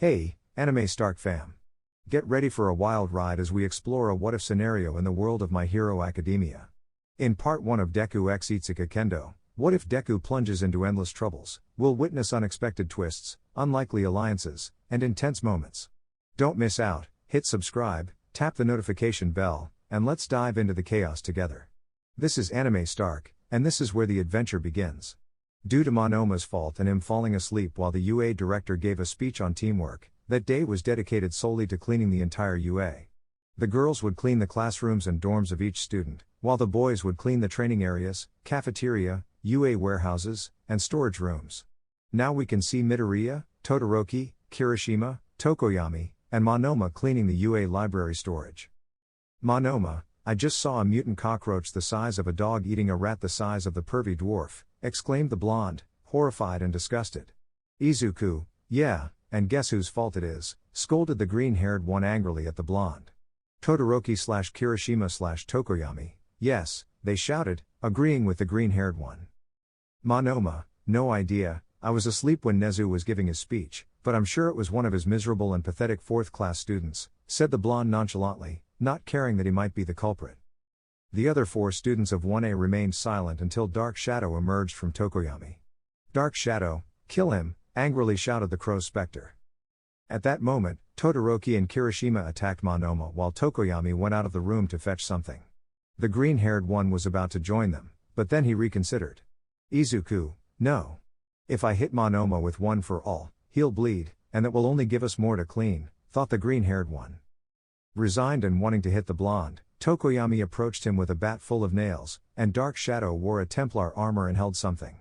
Hey, Anime Stark fam. Get ready for a wild ride as we explore a what-if scenario in the world of My Hero Academia. In part 1 of Deku x Itsuka Kendo, what if Deku plunges into endless troubles? We'll witness unexpected twists, unlikely alliances, and intense moments. Don't miss out, hit subscribe, tap the notification bell, and let's dive into the chaos together. This is Anime Stark, and this is where the adventure begins. Due to Monoma's fault and him falling asleep while the UA director gave a speech on teamwork, that day was dedicated solely to cleaning the entire UA. The girls would clean the classrooms and dorms of each student, while the boys would clean the training areas, cafeteria, UA warehouses, and storage rooms. Now we can see Midoriya, Todoroki, Kirishima, Tokoyami, and Monoma cleaning the UA library storage. Monoma, I just saw a mutant cockroach the size of a dog eating a rat the size of the pervy dwarf, exclaimed the blonde, horrified and disgusted. Izuku, yeah, and guess whose fault it is, scolded the green-haired one angrily at the blonde. Todoroki/Kirishima/Tokoyami, yes, they shouted, agreeing with the green-haired one. Monoma, no idea, I was asleep when Nezu was giving his speech, but I'm sure it was one of his miserable and pathetic fourth-class students, said the blonde nonchalantly, not caring that he might be the culprit. The other 4 students of 1A remained silent until Dark Shadow emerged from Tokoyami. Dark Shadow, kill him, angrily shouted the crow's specter. At that moment, Todoroki and Kirishima attacked Monoma while Tokoyami went out of the room to fetch something. The green-haired one was about to join them, but then he reconsidered. Izuku, no. If I hit Monoma with one for all, he'll bleed, and that will only give us more to clean, thought the green-haired one. Resigned and wanting to hit the blonde, Tokoyami approached him with a bat full of nails, and Dark Shadow wore a Templar armor and held something.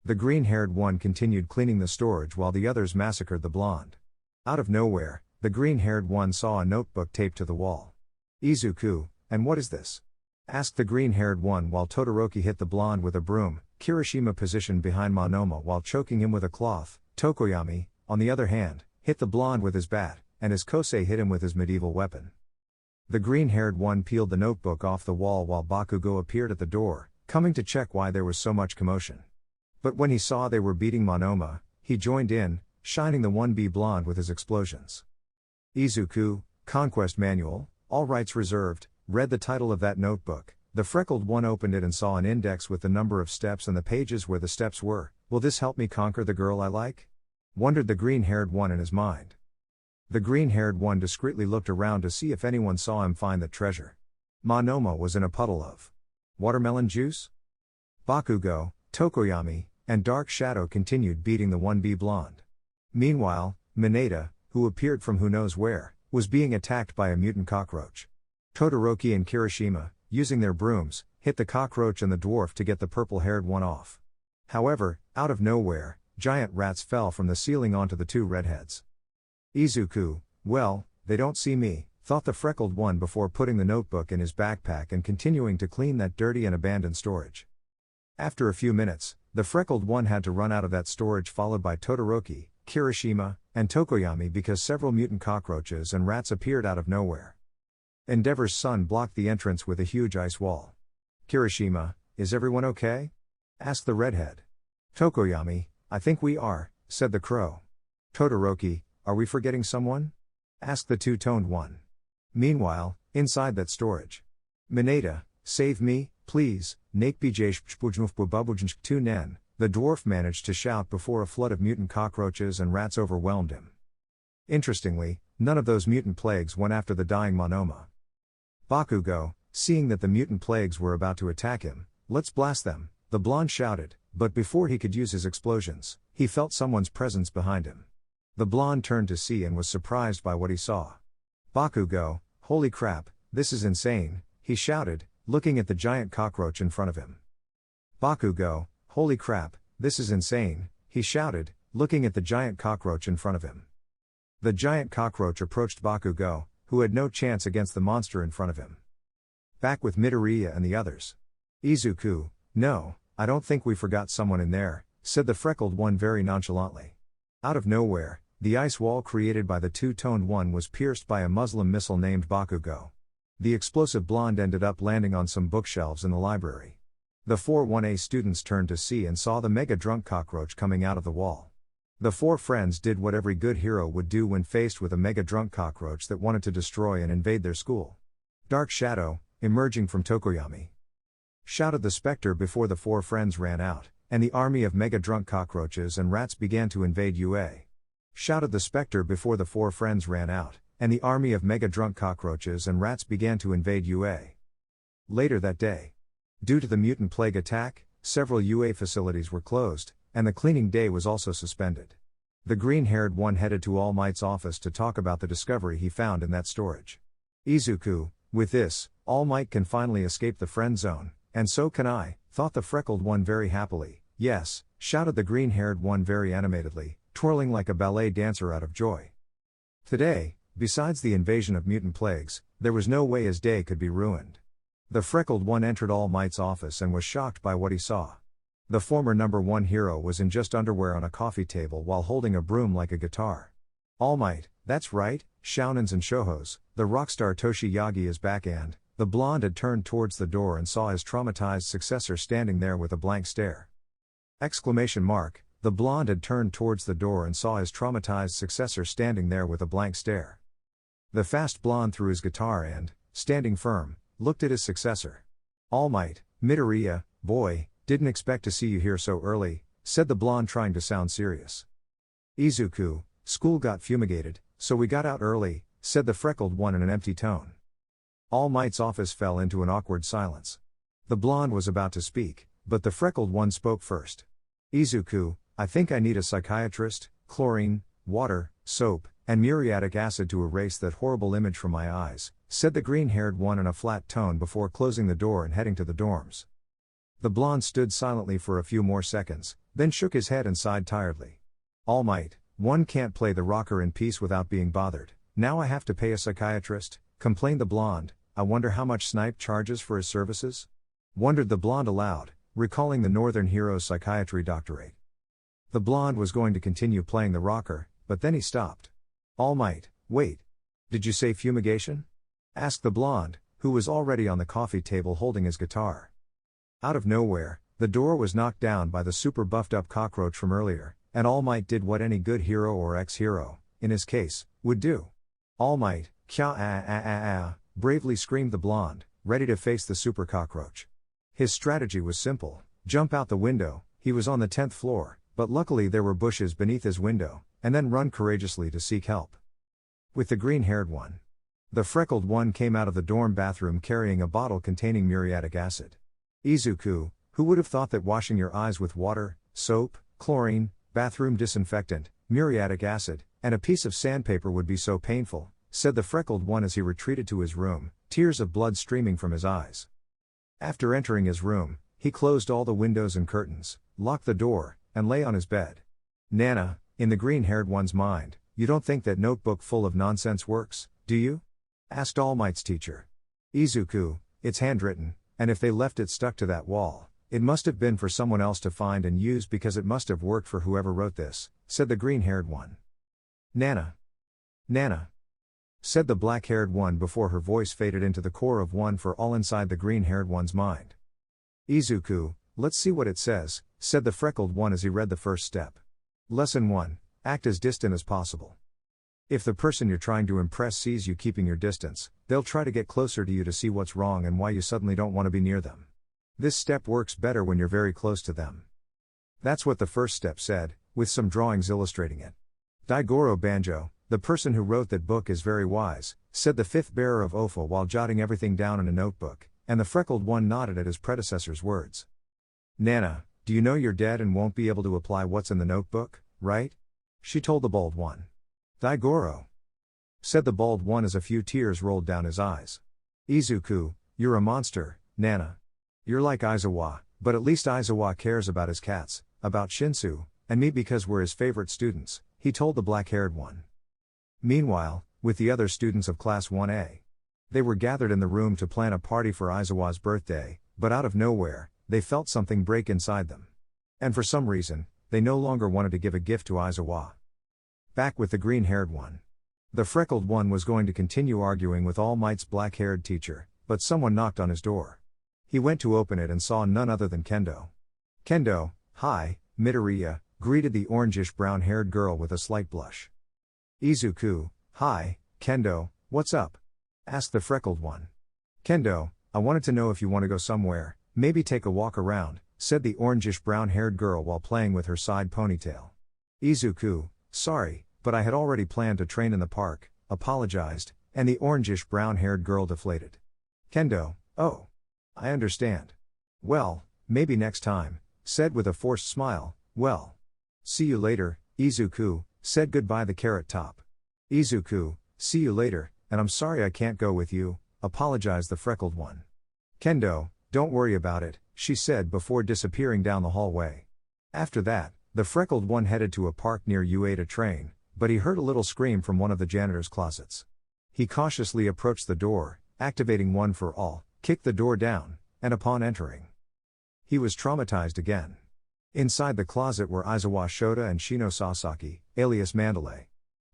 The green-haired one continued cleaning the storage while the others massacred the blonde. Out of nowhere, the green-haired one saw a notebook taped to the wall. Izuku, and what is this? Asked the green-haired one while Todoroki hit the blonde with a broom. Kirishima positioned behind Monoma while choking him with a cloth. Tokoyami, on the other hand, hit the blonde with his bat, and his kosei hit him with his medieval weapon. The green-haired one peeled the notebook off the wall while Bakugo appeared at the door, coming to check why there was so much commotion. But when he saw they were beating Monoma, he joined in, shining the 1B blonde with his explosions. Izuku, Conquest Manual, all rights reserved, read the title of that notebook. The freckled one opened it and saw an index with the number of steps and the pages where the steps were. Will this help me conquer the girl I like? Wondered the green-haired one in his mind. The green-haired one discreetly looked around to see if anyone saw him find the treasure. Monoma was in a puddle of watermelon juice? Bakugo, Tokoyami, and Dark Shadow continued beating the 1B blonde. Meanwhile, Mineta, who appeared from who knows where, was being attacked by a mutant cockroach. Todoroki and Kirishima, using their brooms, hit the cockroach and the dwarf to get the purple-haired one off. However, out of nowhere, giant rats fell from the ceiling onto the 2 redheads. Izuku, well, they don't see me, thought the freckled one before putting the notebook in his backpack and continuing to clean that dirty and abandoned storage. After a few minutes, the freckled one had to run out of that storage followed by Todoroki, Kirishima, and Tokoyami because several mutant cockroaches and rats appeared out of nowhere. Endeavor's son blocked the entrance with a huge ice wall. Kirishima, is everyone okay? Asked the redhead. Tokoyami, I think we are, said the crow. Todoroki, are we forgetting someone? Asked the two-toned one. Meanwhile, inside that storage. Mineta, save me, please, Nakbijshpujmufbubabujnsk2nen, the dwarf managed to shout before a flood of mutant cockroaches and rats overwhelmed him. Interestingly, none of those mutant plagues went after the dying Monoma. Bakugo, seeing that the mutant plagues were about to attack him, let's blast them, the blonde shouted, but before he could use his explosions, he felt someone's presence behind him. The blonde turned to see and was surprised by what he saw. Bakugo, holy crap, this is insane, he shouted, looking at the giant cockroach in front of him. Bakugo, holy crap, this is insane, he shouted, looking at the giant cockroach in front of him. The giant cockroach approached Bakugo, who had no chance against the monster in front of him. Back with Midoriya and the others. Izuku, no, I don't think we forgot someone in there, said the freckled one very nonchalantly. Out of nowhere, the ice wall created by the two-toned one was pierced by a Muslim missile named Bakugo. The explosive blonde ended up landing on some bookshelves in the library. The 4 1A students turned to see and saw the mega drunk cockroach coming out of the wall. The four friends did what every good hero would do when faced with a mega drunk cockroach that wanted to destroy and invade their school. "Dark shadow, emerging from Tokoyami," shouted the specter before the four friends ran out, and the army of mega drunk cockroaches and rats began to invade UA. Shouted the specter before the four friends ran out, and the army of mega drunk cockroaches and rats began to invade UA. Later that day, due to the mutant plague attack, several UA facilities were closed, and the cleaning day was also suspended. The green-haired one headed to All Might's office to talk about the discovery he found in that storage. "Izuku, with this, All Might can finally escape the friend zone, and so can I," thought the freckled one very happily. "Yes," shouted the green-haired one very animatedly, twirling like a ballet dancer out of joy. Today, besides the invasion of mutant plagues, there was no way his day could be ruined. The freckled one entered All Might's office and was shocked by what he saw. The former number one hero was in just underwear on a coffee table while holding a broom like a guitar. "All Might, that's right, shounins and shohos, the rockstar Toshi Yagi is back," and the blonde had turned towards the door and saw his traumatized successor standing there with a blank stare. Exclamation mark, the blonde had turned towards the door and saw his traumatized successor standing there with a blank stare. The fast blonde threw his guitar and, standing firm, looked at his successor. "All Might, Midoriya, boy, didn't expect to see you here so early," said the blonde trying to sound serious. "Izuku, school got fumigated, so we got out early," said the freckled one in an empty tone. All Might's office fell into an awkward silence. The blonde was about to speak, but the freckled one spoke first. "Izuku, I think I need a psychiatrist, chlorine, water, soap, and muriatic acid to erase that horrible image from my eyes," said the green-haired one in a flat tone before closing the door and heading to the dorms. The blonde stood silently for a few more seconds, then shook his head and sighed tiredly. "All Might, one can't play the rocker in peace without being bothered. Now I have to pay a psychiatrist," complained the blonde. "I wonder how much Snipe charges for his services?" Wondered the blonde aloud, recalling the Northern Hero's psychiatry doctorate. The blonde was going to continue playing the rocker, but then he stopped. "All Might, wait. Did you say fumigation?" asked the blonde, who was already on the coffee table holding his guitar. Out of nowhere, the door was knocked down by the super buffed up cockroach from earlier, and All Might did what any good hero or ex-hero, in his case, would do. "All Might, kya bravely screamed the blonde, ready to face the super cockroach. His strategy was simple: jump out the window. He was on the 10th floor, but luckily there were bushes beneath his window, and then run courageously to seek help. With the green-haired one. The freckled one came out of the dorm bathroom carrying a bottle containing muriatic acid. "Izuku, who would have thought that washing your eyes with water, soap, chlorine, bathroom disinfectant, muriatic acid, and a piece of sandpaper would be so painful," said the freckled one as he retreated to his room, tears of blood streaming from his eyes. After entering his room, he closed all the windows and curtains, locked the door, and lay on his bed. "Nana," in the green-haired one's mind, "you don't think that notebook full of nonsense works, do you?" asked All Might's teacher. "Izuku, it's handwritten, and if they left it stuck to that wall, it must have been for someone else to find and use because it must have worked for whoever wrote this," said the green-haired one. "Nana. Nana," said the black-haired one before her voice faded into the core of one for all inside the green-haired one's mind. "Izuku, let's see what it says," said the freckled one as he read the first step. Lesson 1, act as distant as possible. If the person you're trying to impress sees you keeping your distance, they'll try to get closer to you to see what's wrong and why you suddenly don't want to be near them. This step works better when you're very close to them. That's what the first step said, with some drawings illustrating it. Daigoro Banjo, the person who wrote that book is very wise, said the fifth bearer of Ofa while jotting everything down in a notebook, and the freckled one nodded at his predecessor's words. "Nana, do you know you're dead and won't be able to apply what's in the notebook, right?" she told the bald one. "Daigoro," said the bald one as a few tears rolled down his eyes. "Izuku, you're a monster, Nana. You're like Aizawa, but at least Aizawa cares about his cats, about Shinsu, and me because we're his favorite students," he told the black-haired one. Meanwhile, with the other students of Class 1A. They were gathered in the room to plan a party for Aizawa's birthday, but out of nowhere, they felt something break inside them. And for some reason, they no longer wanted to give a gift to Aizawa. Back with the green-haired one. The freckled one was going to continue arguing with All Might's black-haired teacher, but someone knocked on his door. He went to open it and saw none other than Kendo. "Kendo, hi, Midoriya, greeted the orangish brown-haired girl with a slight blush. Izuku, hi, Kendo, what's up? Asked the freckled one. Kendo, I wanted to know if you want to go somewhere, maybe take a walk around, said the orangish brown-haired girl while playing with her side ponytail. Izuku, sorry, but I had already planned to train in the park, apologized, and the orangish brown-haired girl deflated. Kendo, oh. I understand. Well, maybe next time, said with a forced smile, well. See you later, Izuku, said goodbye the carrot top. Izuku, see you later, and I'm sorry I can't go with you, apologized the freckled one. Kendo, don't worry about it, she said before disappearing down the hallway. After that, the freckled one headed to a park near UA to train, but he heard a little scream from one of the janitor's closets. He cautiously approached the door, activating one for all, kicked the door down, and upon entering, he was traumatized again. Inside the closet were Aizawa Shota and Shino Sasaki, alias Mandalay.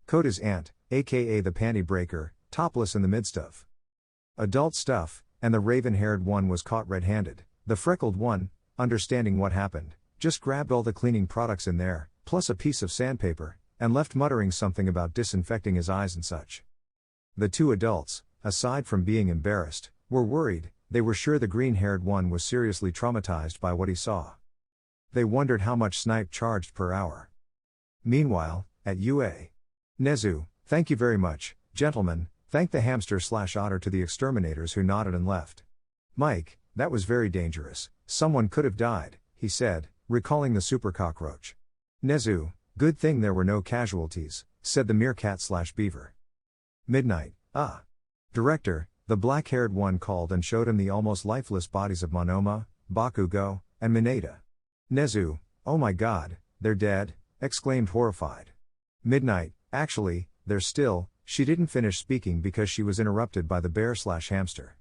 Koda's aunt, aka the panty breaker, topless in the midst of adult stuff, and the raven-haired one was caught red-handed. The freckled one, understanding what happened, just grabbed all the cleaning products in there, plus a piece of sandpaper, and left muttering something about disinfecting his eyes and such. The two adults, aside from being embarrassed, were worried. They were sure the green-haired one was seriously traumatized by what he saw. They wondered how much Snipe charged per hour. Meanwhile, at UA. Nezu, thank you very much, gentlemen, thanked the hamster/otter to the exterminators who nodded and left. Mike, that was very dangerous, someone could have died, he said, recalling the super cockroach. Nezu, good thing there were no casualties, said the meerkat/beaver. Midnight, Director, the black-haired one called and showed him the almost lifeless bodies of Monoma, Bakugo, and Mineta. Nezu, oh my god, they're dead, exclaimed horrified. Midnight, actually, they're still, she didn't finish speaking because she was interrupted by the bear/hamster.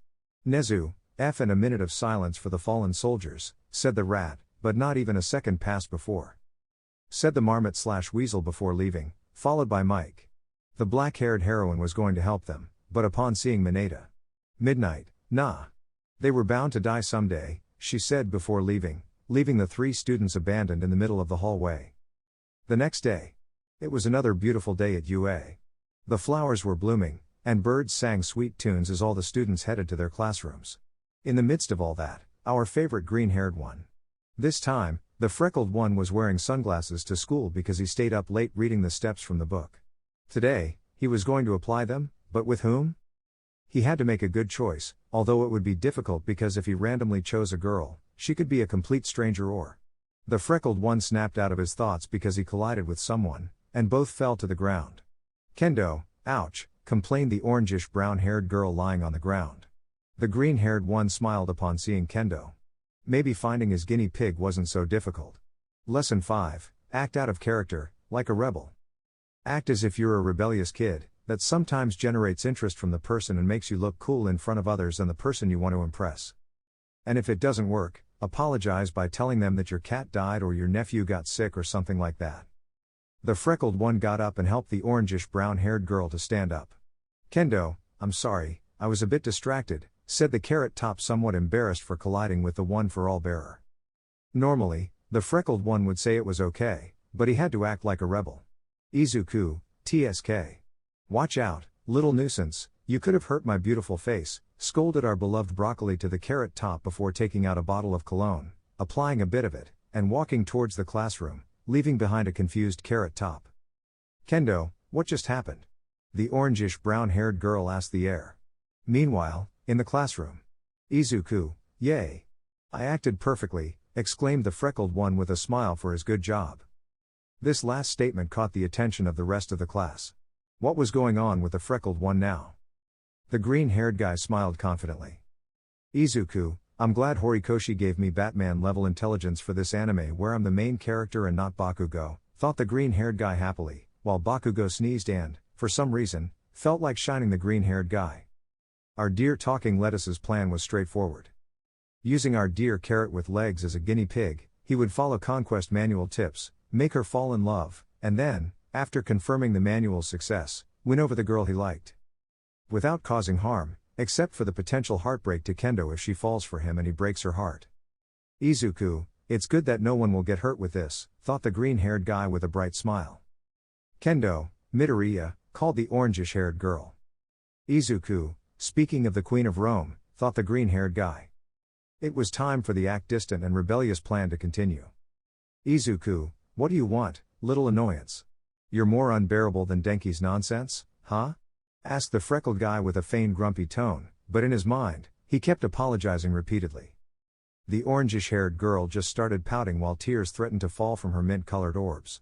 Nezu, F and a minute of silence for the fallen soldiers, said the rat, but not even a second passed before. Said the marmot/weasel before leaving, followed by Mike. The black-haired heroine was going to help them, but upon seeing Mineta. Midnight, nah. They were bound to die someday, she said before leaving the three students abandoned in the middle of the hallway. The next day. It was another beautiful day at UA. The flowers were blooming, and birds sang sweet tunes as all the students headed to their classrooms. In the midst of all that, our favorite green-haired one. This time, the freckled one was wearing sunglasses to school because he stayed up late reading the steps from the book. Today, he was going to apply them, but with whom? He had to make a good choice, although it would be difficult because if he randomly chose a girl, she could be a complete stranger or. The freckled one snapped out of his thoughts because he collided with someone, and both fell to the ground. Kendo, ouch, complained the orangish brown-haired girl lying on the ground. The green-haired one smiled upon seeing Kendo. Maybe finding his guinea pig wasn't so difficult. Lesson 5, act out of character, like a rebel. Act as if you're a rebellious kid, that sometimes generates interest from the person and makes you look cool in front of others and the person you want to impress. And if it doesn't work, apologize by telling them that your cat died or your nephew got sick or something like that. The freckled one got up and helped the orangish brown-haired girl to stand up. Kendo, I'm sorry, I was a bit distracted, said the carrot top somewhat embarrassed for colliding with the one-for-all bearer. Normally, the freckled one would say it was okay, but he had to act like a rebel. Izuku, TSK. Watch out, little nuisance, you could have hurt my beautiful face, scolded our beloved broccoli to the carrot top before taking out a bottle of cologne, applying a bit of it, and walking towards the classroom, leaving behind a confused carrot top. Kendo, what just happened? The orangish brown-haired girl asked the air. Meanwhile, in the classroom. Izuku, yay. I acted perfectly, exclaimed the freckled one with a smile for his good job. This last statement caught the attention of the rest of the class. What was going on with the freckled one now? The green-haired guy smiled confidently. Izuku, I'm glad Horikoshi gave me Batman-level intelligence for this anime where I'm the main character and not Bakugo, thought the green-haired guy happily, while Bakugo sneezed and, for some reason, felt like shining the green-haired guy. Our dear talking lettuce's plan was straightforward. Using our dear carrot with legs as a guinea pig, he would follow conquest manual tips, make her fall in love, and then, after confirming the manual's success, win over the girl he liked. Without causing harm, except for the potential heartbreak to Kendo if she falls for him and he breaks her heart. Izuku, It's good that no one will get hurt with this, thought the green-haired guy with a bright smile. Kendo, Midoriya, called the orangish-haired girl. Izuku, speaking of the Queen of Rome, thought the green-haired guy. It was time for the act-distant and rebellious plan to continue. Izuku, what do you want, little annoyance? You're more unbearable than Denki's nonsense, huh? Asked the freckled guy with a feigned grumpy tone, but in his mind, he kept apologizing repeatedly. The orangish-haired girl just started pouting while tears threatened to fall from her mint-colored orbs.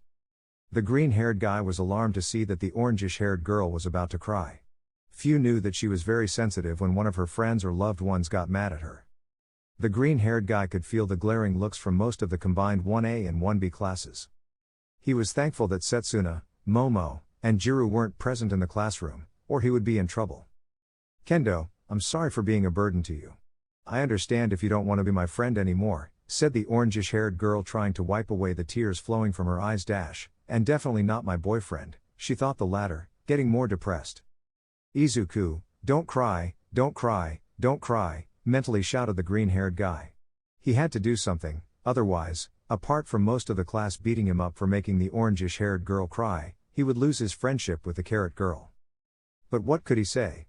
The green-haired guy was alarmed to see that the orangish-haired girl was about to cry. Few knew that she was very sensitive when one of her friends or loved ones got mad at her. The green-haired guy could feel the glaring looks from most of the combined 1A and 1B classes. He was thankful that Setsuna, Momo, and Jiru weren't present in the classroom, or he would be in trouble. Kendo, I'm sorry for being a burden to you. I understand if you don't want to be my friend anymore, said the orangish-haired girl trying to wipe away the tears flowing from her eyes. And definitely not my boyfriend, she thought the latter, getting more depressed. Izuku, don't cry, don't cry, don't cry, mentally shouted the green-haired guy. He had to do something, otherwise, apart from most of the class beating him up for making the orangish-haired girl cry, he would lose his friendship with the carrot girl. But what could he say?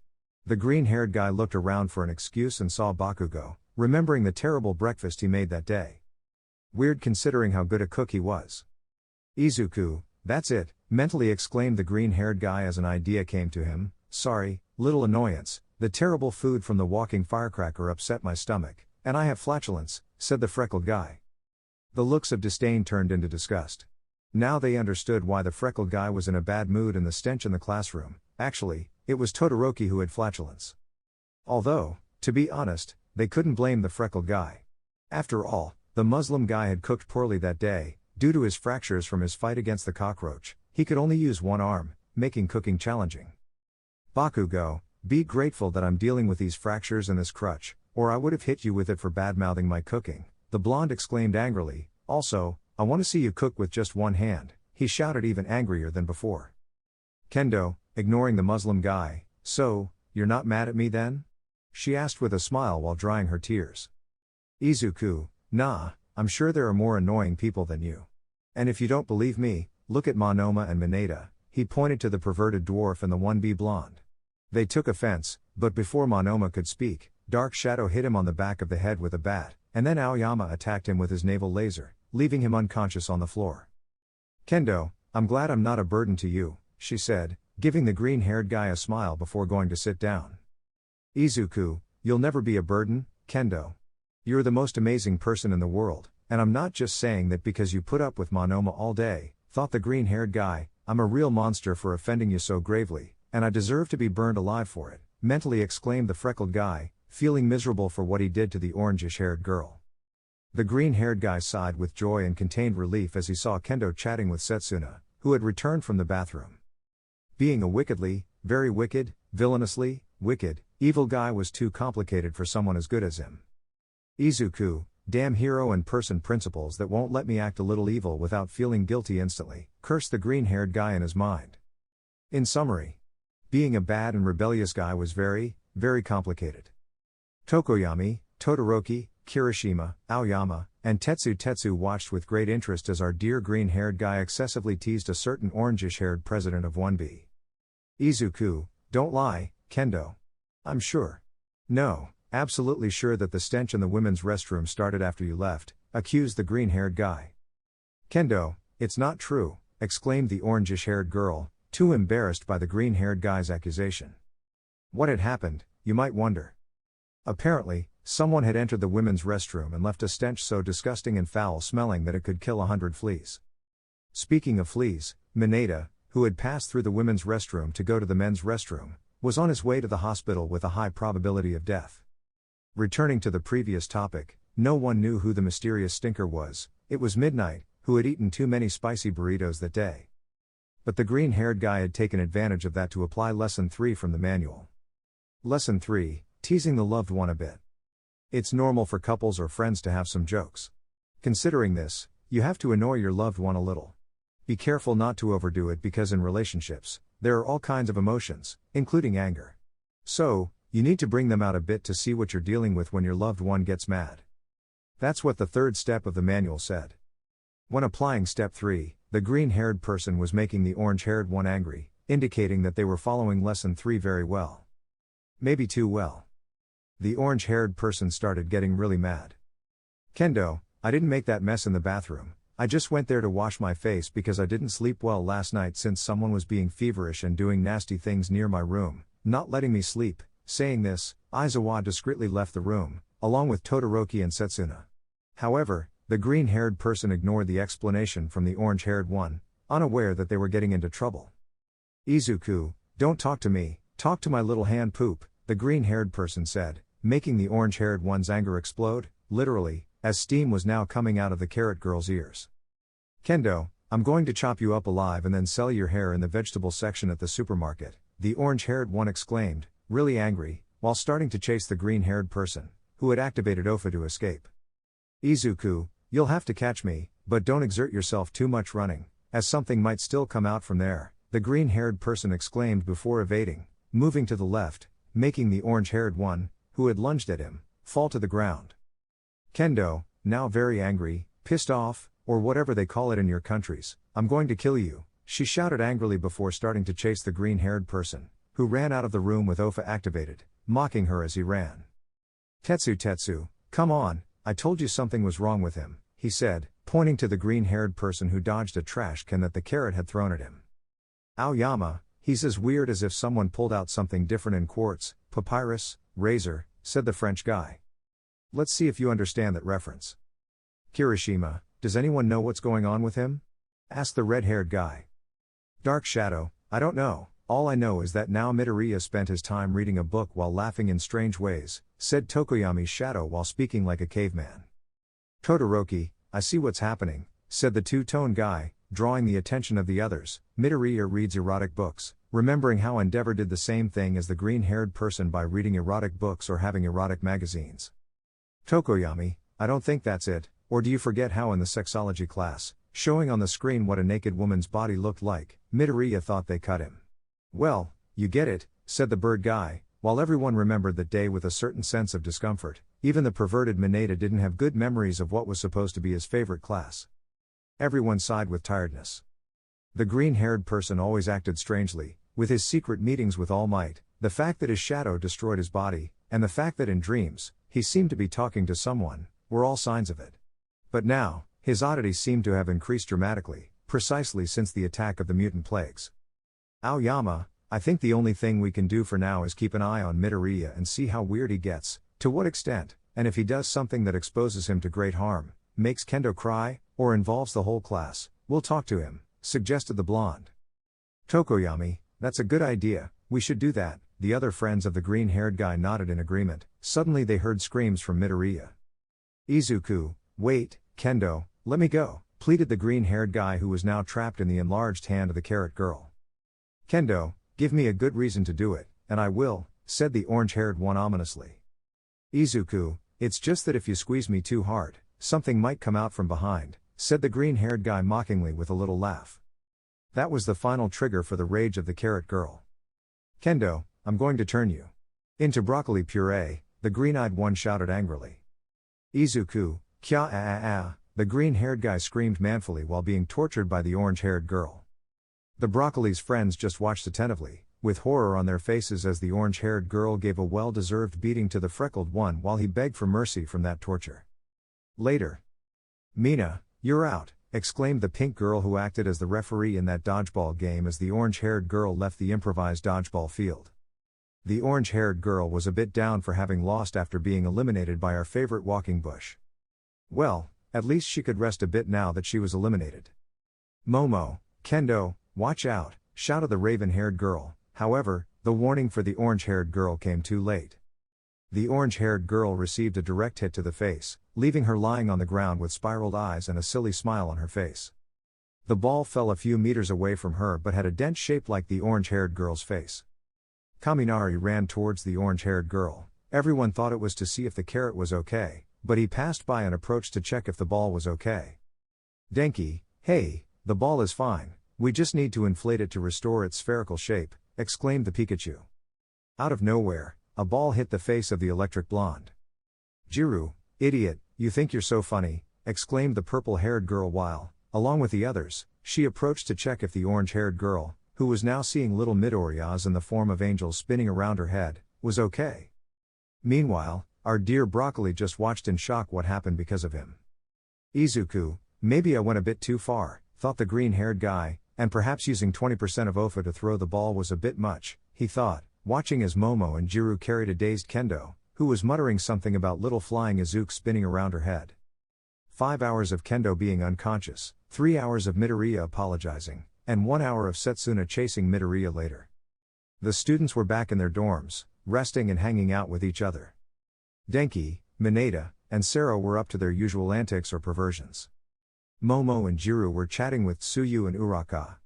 The green-haired guy looked around for an excuse and saw Bakugo, remembering the terrible breakfast he made that day. Weird considering how good a cook he was. Izuku, that's it, mentally exclaimed the green-haired guy as an idea came to him. Sorry, little annoyance, the terrible food from the walking firecracker upset my stomach, and I have flatulence, said the freckled guy. The looks of disdain turned into disgust. Now they understood why the freckled guy was in a bad mood and the stench in the classroom. Actually, it was Todoroki who had flatulence. Although, to be honest, they couldn't blame the freckled guy. After all, the Muslim guy had cooked poorly that day. Due to his fractures from his fight against the cockroach, he could only use one arm, making cooking challenging. Bakugo, be grateful that I'm dealing with these fractures and this crutch, or I would have hit you with it for bad-mouthing my cooking, the blonde exclaimed angrily. Also, I want to see you cook with just one hand, he shouted even angrier than before. Kendo, ignoring the Muslim guy, so, you're not mad at me then? She asked with a smile while drying her tears. Izuku, nah, I'm sure there are more annoying people than you. And if you don't believe me, look at Monoma and Mineta, he pointed to the perverted dwarf and the 1B blonde. They took offense, but before Monoma could speak, Dark Shadow hit him on the back of the head with a bat, and then Aoyama attacked him with his naval laser, leaving him unconscious on the floor. Kendo, I'm glad I'm not a burden to you, she said, giving the green-haired guy a smile before going to sit down. Izuku, you'll never be a burden, Kendo. You're the most amazing person in the world, and I'm not just saying that because you put up with Monoma all day, thought the green-haired guy. I'm a real monster for offending you so gravely, and I deserve to be burned alive for it, mentally exclaimed the freckled guy, feeling miserable for what he did to the orangish-haired girl. The green-haired guy sighed with joy and contained relief as he saw Kendo chatting with Setsuna, who had returned from the bathroom. Being a wickedly, very wicked, villainously, wicked, evil guy was too complicated for someone as good as him. Izuku, damn hero and person principles that won't let me act a little evil without feeling guilty instantly, cursed the green-haired guy in his mind. In summary, being a bad and rebellious guy was very, very complicated. Tokoyami, Todoroki, Kirishima, Aoyama, and Tetsu watched with great interest as our dear green-haired guy excessively teased a certain orangish-haired president of 1B. Izuku, don't lie, Kendo. I'm sure. No, absolutely sure that the stench in the women's restroom started after you left, accused the green-haired guy. Kendo, it's not true, exclaimed the orangish-haired girl, too embarrassed by the green-haired guy's accusation. What had happened, you might wonder. Apparently, someone had entered the women's restroom and left a stench so disgusting and foul-smelling that it could kill 100 fleas. Speaking of fleas, Mineta, who had passed through the women's restroom to go to the men's restroom, was on his way to the hospital with a high probability of death. Returning to the previous topic, no one knew who the mysterious stinker was. It was Midnight, who had eaten too many spicy burritos that day. But the green-haired guy had taken advantage of that to apply Lesson 3 from the manual. Lesson 3, teasing the loved one a bit. It's normal for couples or friends to have some jokes. Considering this, you have to annoy your loved one a little. Be careful not to overdo it because in relationships, there are all kinds of emotions, including anger. So, you need to bring them out a bit to see what you're dealing with when your loved one gets mad. That's what the third step of the manual said. When applying step 3, the green-haired person was making the orange-haired one angry, indicating that they were following lesson 3 very well. Maybe too well. The orange-haired person started getting really mad. Kendo, I didn't make that mess in the bathroom. I just went there to wash my face because I didn't sleep well last night since someone was being feverish and doing nasty things near my room, not letting me sleep. Saying this, Aizawa discreetly left the room, along with Todoroki and Setsuna. However, the green-haired person ignored the explanation from the orange-haired one, unaware that they were getting into trouble. Izuku, don't talk to me, talk to my little hand poop, the green-haired person said, making the orange-haired one's anger explode, literally, as steam was now coming out of the carrot girl's ears. Kendo, I'm going to chop you up alive and then sell your hair in the vegetable section at the supermarket, the orange-haired one exclaimed, really angry, while starting to chase the green-haired person, who had activated Ofa to escape. Izuku, you'll have to catch me, but don't exert yourself too much running, as something might still come out from there, the green-haired person exclaimed before evading, moving to the left, making the orange-haired one, who had lunged at him, fall to the ground. Kendo, now very angry, pissed off, or whatever they call it in your countries, I'm going to kill you, she shouted angrily before starting to chase the green-haired person, who ran out of the room with Ofa activated, mocking her as he ran. Tetsu, come on, I told you something was wrong with him, he said, pointing to the green-haired person who dodged a trash can that the carrot had thrown at him. Aoyama, he's as weird as if someone pulled out something different in quartz, papyrus, razor, said the French guy. Let's see if you understand that reference. Kirishima, does anyone know what's going on with him? Asked the red-haired guy. Dark Shadow, I don't know, all I know is that now Midoriya spent his time reading a book while laughing in strange ways, said Tokoyami's shadow while speaking like a caveman. Todoroki, I see what's happening, said the two-tone guy, drawing the attention of the others. Midoriya reads erotic books, remembering how Endeavor did the same thing as the green-haired person by reading erotic books or having erotic magazines. Tokoyami, I don't think that's it, or do you forget how in the sexology class, showing on the screen what a naked woman's body looked like, Midoriya thought they cut him. Well, you get it, said the bird guy, while everyone remembered that day with a certain sense of discomfort. Even the perverted Mineta didn't have good memories of what was supposed to be his favorite class. Everyone sighed with tiredness. The green-haired person always acted strangely, with his secret meetings with All Might, the fact that his shadow destroyed his body, and the fact that in dreams, he seemed to be talking to someone, were all signs of it. But now, his oddities seemed to have increased dramatically, precisely since the attack of the mutant plagues. Aoyama, I think the only thing we can do for now is keep an eye on Midoriya and see how weird he gets, to what extent, and if he does something that exposes him to great harm, makes Kendo cry, or involves the whole class, we'll talk to him, suggested the blonde. Tokoyami, that's a good idea, we should do that. The other friends of the green-haired guy nodded in agreement. Suddenly they heard screams from Midoriya. Izuku, wait, Kendo, let me go, pleaded the green-haired guy who was now trapped in the enlarged hand of the carrot girl. Kendo, give me a good reason to do it, and I will, said the orange-haired one ominously. Izuku, it's just that if you squeeze me too hard, something might come out from behind, said the green-haired guy mockingly with a little laugh. That was the final trigger for the rage of the carrot girl. Kendo, I'm going to turn you into broccoli puree, the green-eyed one shouted angrily. Izuku, kya the green-haired guy screamed manfully while being tortured by the orange-haired girl. The broccoli's friends just watched attentively, with horror on their faces as the orange-haired girl gave a well-deserved beating to the freckled one while he begged for mercy from that torture. Later. Mina, you're out, exclaimed the pink girl who acted as the referee in that dodgeball game as the orange-haired girl left the improvised dodgeball field. The orange-haired girl was a bit down for having lost after being eliminated by our favorite walking bush. Well, at least she could rest a bit now that she was eliminated. Momo, Kendo, watch out, shouted the raven-haired girl. However, the warning for the orange-haired girl came too late. The orange-haired girl received a direct hit to the face, leaving her lying on the ground with spiraled eyes and a silly smile on her face. The ball fell a few meters away from her but had a dent shaped like the orange-haired girl's face. Kaminari ran towards the orange-haired girl. Everyone thought it was to see if the carrot was okay, but he passed by and approached to check if the ball was okay. Denki, hey, the ball is fine, we just need to inflate it to restore its spherical shape, exclaimed the Pikachu. Out of nowhere, a ball hit the face of the electric blonde. Jiru, idiot, You think you're so funny, exclaimed the purple-haired girl while, along with the others, she approached to check if the orange-haired girl, who was now seeing little Midoriyas in the form of angels spinning around her head, was okay. Meanwhile, our dear Broccoli just watched in shock what happened because of him. Izuku, maybe I went a bit too far, thought the green-haired guy, and perhaps using 20% of Ofa to throw the ball was a bit much, he thought, watching as Momo and Jiru carried a dazed Kendo, who was muttering something about little flying Izuku spinning around her head. 5 hours of Kendo being unconscious, 3 hours of Midoriya apologizing, and 1 hour of Setsuna chasing Midoriya later. The students were back in their dorms, resting and hanging out with each other. Denki, Mineta, and Sero were up to their usual antics or perversions. Momo and Jiru were chatting with Tsuyu and Uraka.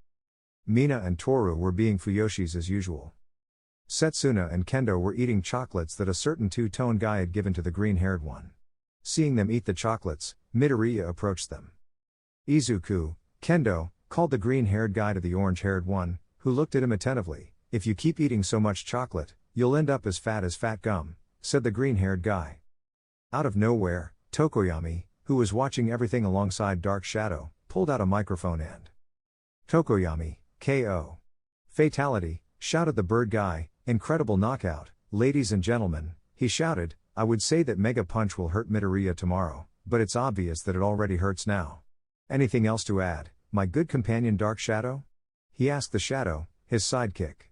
Mina and Toru were being Fuyoshis as usual. Setsuna and Kendo were eating chocolates that a certain two-tone guy had given to the green-haired one. Seeing them eat the chocolates, Midoriya approached them. Izuku, Kendo, called the green-haired guy to the orange-haired one, who looked at him attentively. If you keep eating so much chocolate, you'll end up as fat gum, said the green-haired guy. Out of nowhere, Tokoyami, who was watching everything alongside Dark Shadow, pulled out a microphone and Tokoyami, KO. Fatality, shouted the bird guy, incredible knockout, ladies and gentlemen, he shouted, I would say that Mega Punch will hurt Midoriya tomorrow, but it's obvious that it already hurts now. Anything else to add, my good companion Dark Shadow? He asked the Shadow, his sidekick.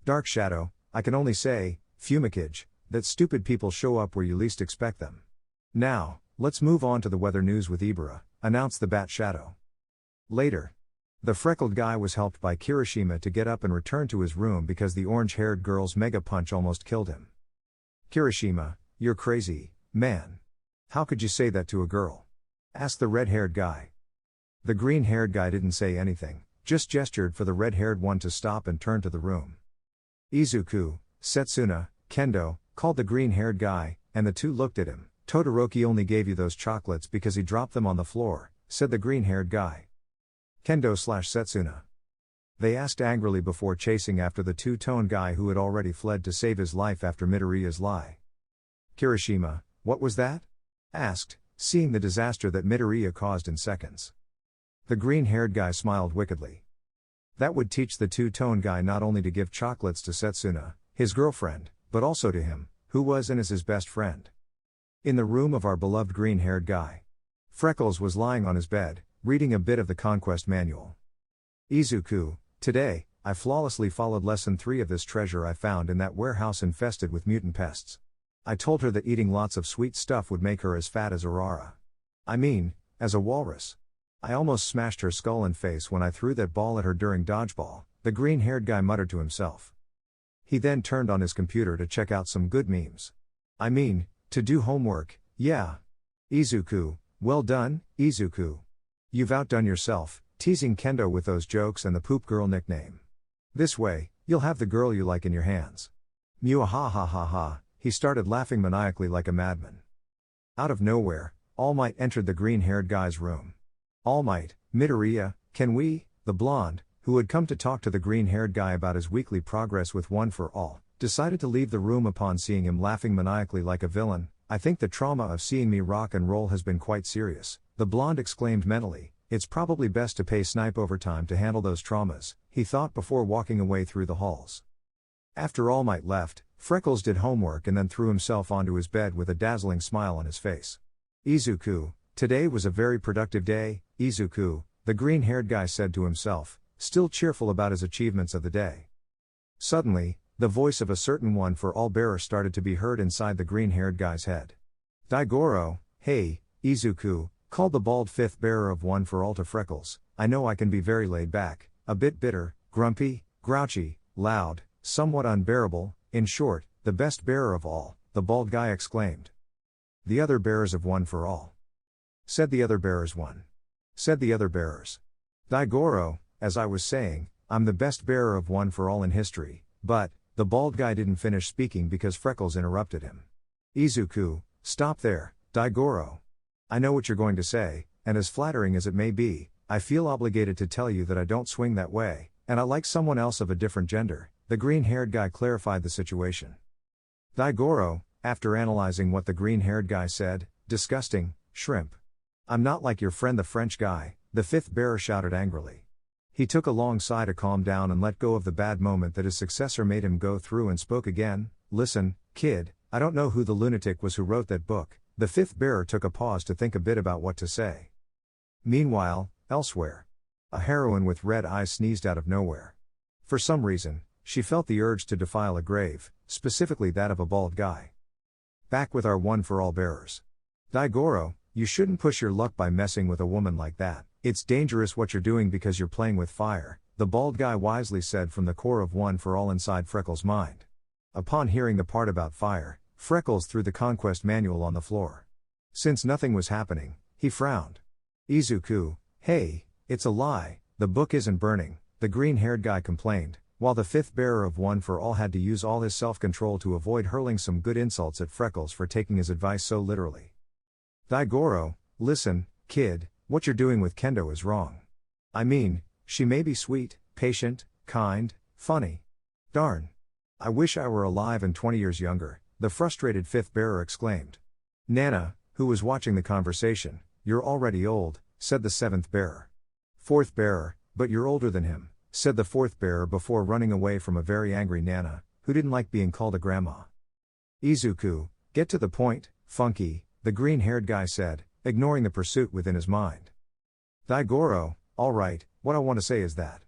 Dark Shadow, I can only say, fumigage, that stupid people show up where you least expect them. Now, let's move on to the weather news with Ibara, announced the Bat Shadow. Later. The freckled guy was helped by Kirishima to get up and return to his room because the orange-haired girl's mega punch almost killed him. Kirishima, you're crazy, man. How could you say that to a girl? Asked the red-haired guy. The green-haired guy didn't say anything, just gestured for the red-haired one to stop and turn to the room. Izuku, Setsuna, Kendo, called the green-haired guy, and the two looked at him. Todoroki only gave you those chocolates because he dropped them on the floor, said the green-haired guy. Kendo/Setsuna. They asked angrily before chasing after the two-tone guy who had already fled to save his life after Midoriya's lie. Kirishima, what was that? Asked, seeing the disaster that Midoriya caused in seconds. The green-haired guy smiled wickedly. That would teach the two-tone guy not only to give chocolates to Setsuna, his girlfriend, but also to him, who was and is his best friend. In the room of our beloved green-haired guy. Freckles was lying on his bed, reading a bit of the Conquest Manual. Izuku, today, I flawlessly followed lesson 3 of this treasure I found in that warehouse infested with mutant pests. I told her that eating lots of sweet stuff would make her as fat as Aurora. I mean, as a walrus. I almost smashed her skull and face when I threw that ball at her during dodgeball, the green-haired guy muttered to himself. He then turned on his computer to check out some good memes. I mean, to do homework, yeah. Izuku, well done, Izuku. You've outdone yourself, teasing Kendo with those jokes and the poop girl nickname. This way, you'll have the girl you like in your hands. Mew ha ha ha ha, he started laughing maniacally like a madman. Out of nowhere, All Might entered the green-haired guy's room. All Might, Midoriya, can we, the blonde, who had come to talk to the green-haired guy about his weekly progress with One for All, decided to leave the room upon seeing him laughing maniacally like a villain. I think the trauma of seeing me rock and roll has been quite serious, the blonde exclaimed mentally. It's probably best to pay Snipe overtime to handle those traumas, he thought before walking away through the halls. After All Might left, Freckles did homework and then threw himself onto his bed with a dazzling smile on his face. Izuku, today was a very productive day, Izuku, the green-haired guy said to himself, still cheerful about his achievements of the day. Suddenly, the voice of a certain One for All bearer started to be heard inside the green-haired guy's head. Daigoro, hey, Izuku, called the bald fifth bearer of One for All to Freckles, I know I can be very laid back, a bit bitter, grumpy, grouchy, loud, somewhat unbearable, in short, the best bearer of all, the bald guy exclaimed. The other bearers of One for All. Said the other bearers one. Said the other bearers. Daigoro, as I was saying, I'm the best bearer of One for All in history, but, the bald guy didn't finish speaking because Freckles interrupted him. Izuku, stop there, Daigoro. I know what you're going to say, and as flattering as it may be, I feel obligated to tell you that I don't swing that way, and I like someone else of a different gender, the green-haired guy clarified the situation. Daigoro, after analyzing what the green-haired guy said, Disgusting, shrimp. I'm not like your friend the French guy, the fifth bearer shouted angrily. He took a long sigh to calm down and let go of the bad moment that his successor made him go through and spoke again. Listen, kid, I don't know who the lunatic was who wrote that book. The fifth bearer took a pause to think a bit about what to say. Meanwhile, elsewhere. A heroine with red eyes sneezed out of nowhere. For some reason, she felt the urge to defile a grave, specifically that of a bald guy. Back with our one-for-all bearers. Daigoro, you shouldn't push your luck by messing with a woman like that. It's dangerous what you're doing because you're playing with fire, the bald guy wisely said from the core of One for All inside Freckles' mind. Upon hearing the part about fire, Freckles threw the conquest manual on the floor. Since nothing was happening, he frowned. Izuku, hey, it's a lie, the book isn't burning, the green-haired guy complained, while the fifth bearer of One for All had to use all his self-control to avoid hurling some good insults at Freckles for taking his advice so literally. Daigoro, listen, kid, what you're doing with Kendo is wrong. I mean, she may be sweet, patient, kind, funny. Darn. I wish I were alive and 20 years younger, the frustrated fifth bearer exclaimed. Nana, who was watching the conversation, you're already old, said the seventh bearer. Fourth bearer, but you're older than him, said the fourth bearer before running away from a very angry Nana, who didn't like being called a grandma. Izuku, get to the point, Funky, the green-haired guy said, ignoring the pursuit within his mind. Daigoro, alright, what I want to say is that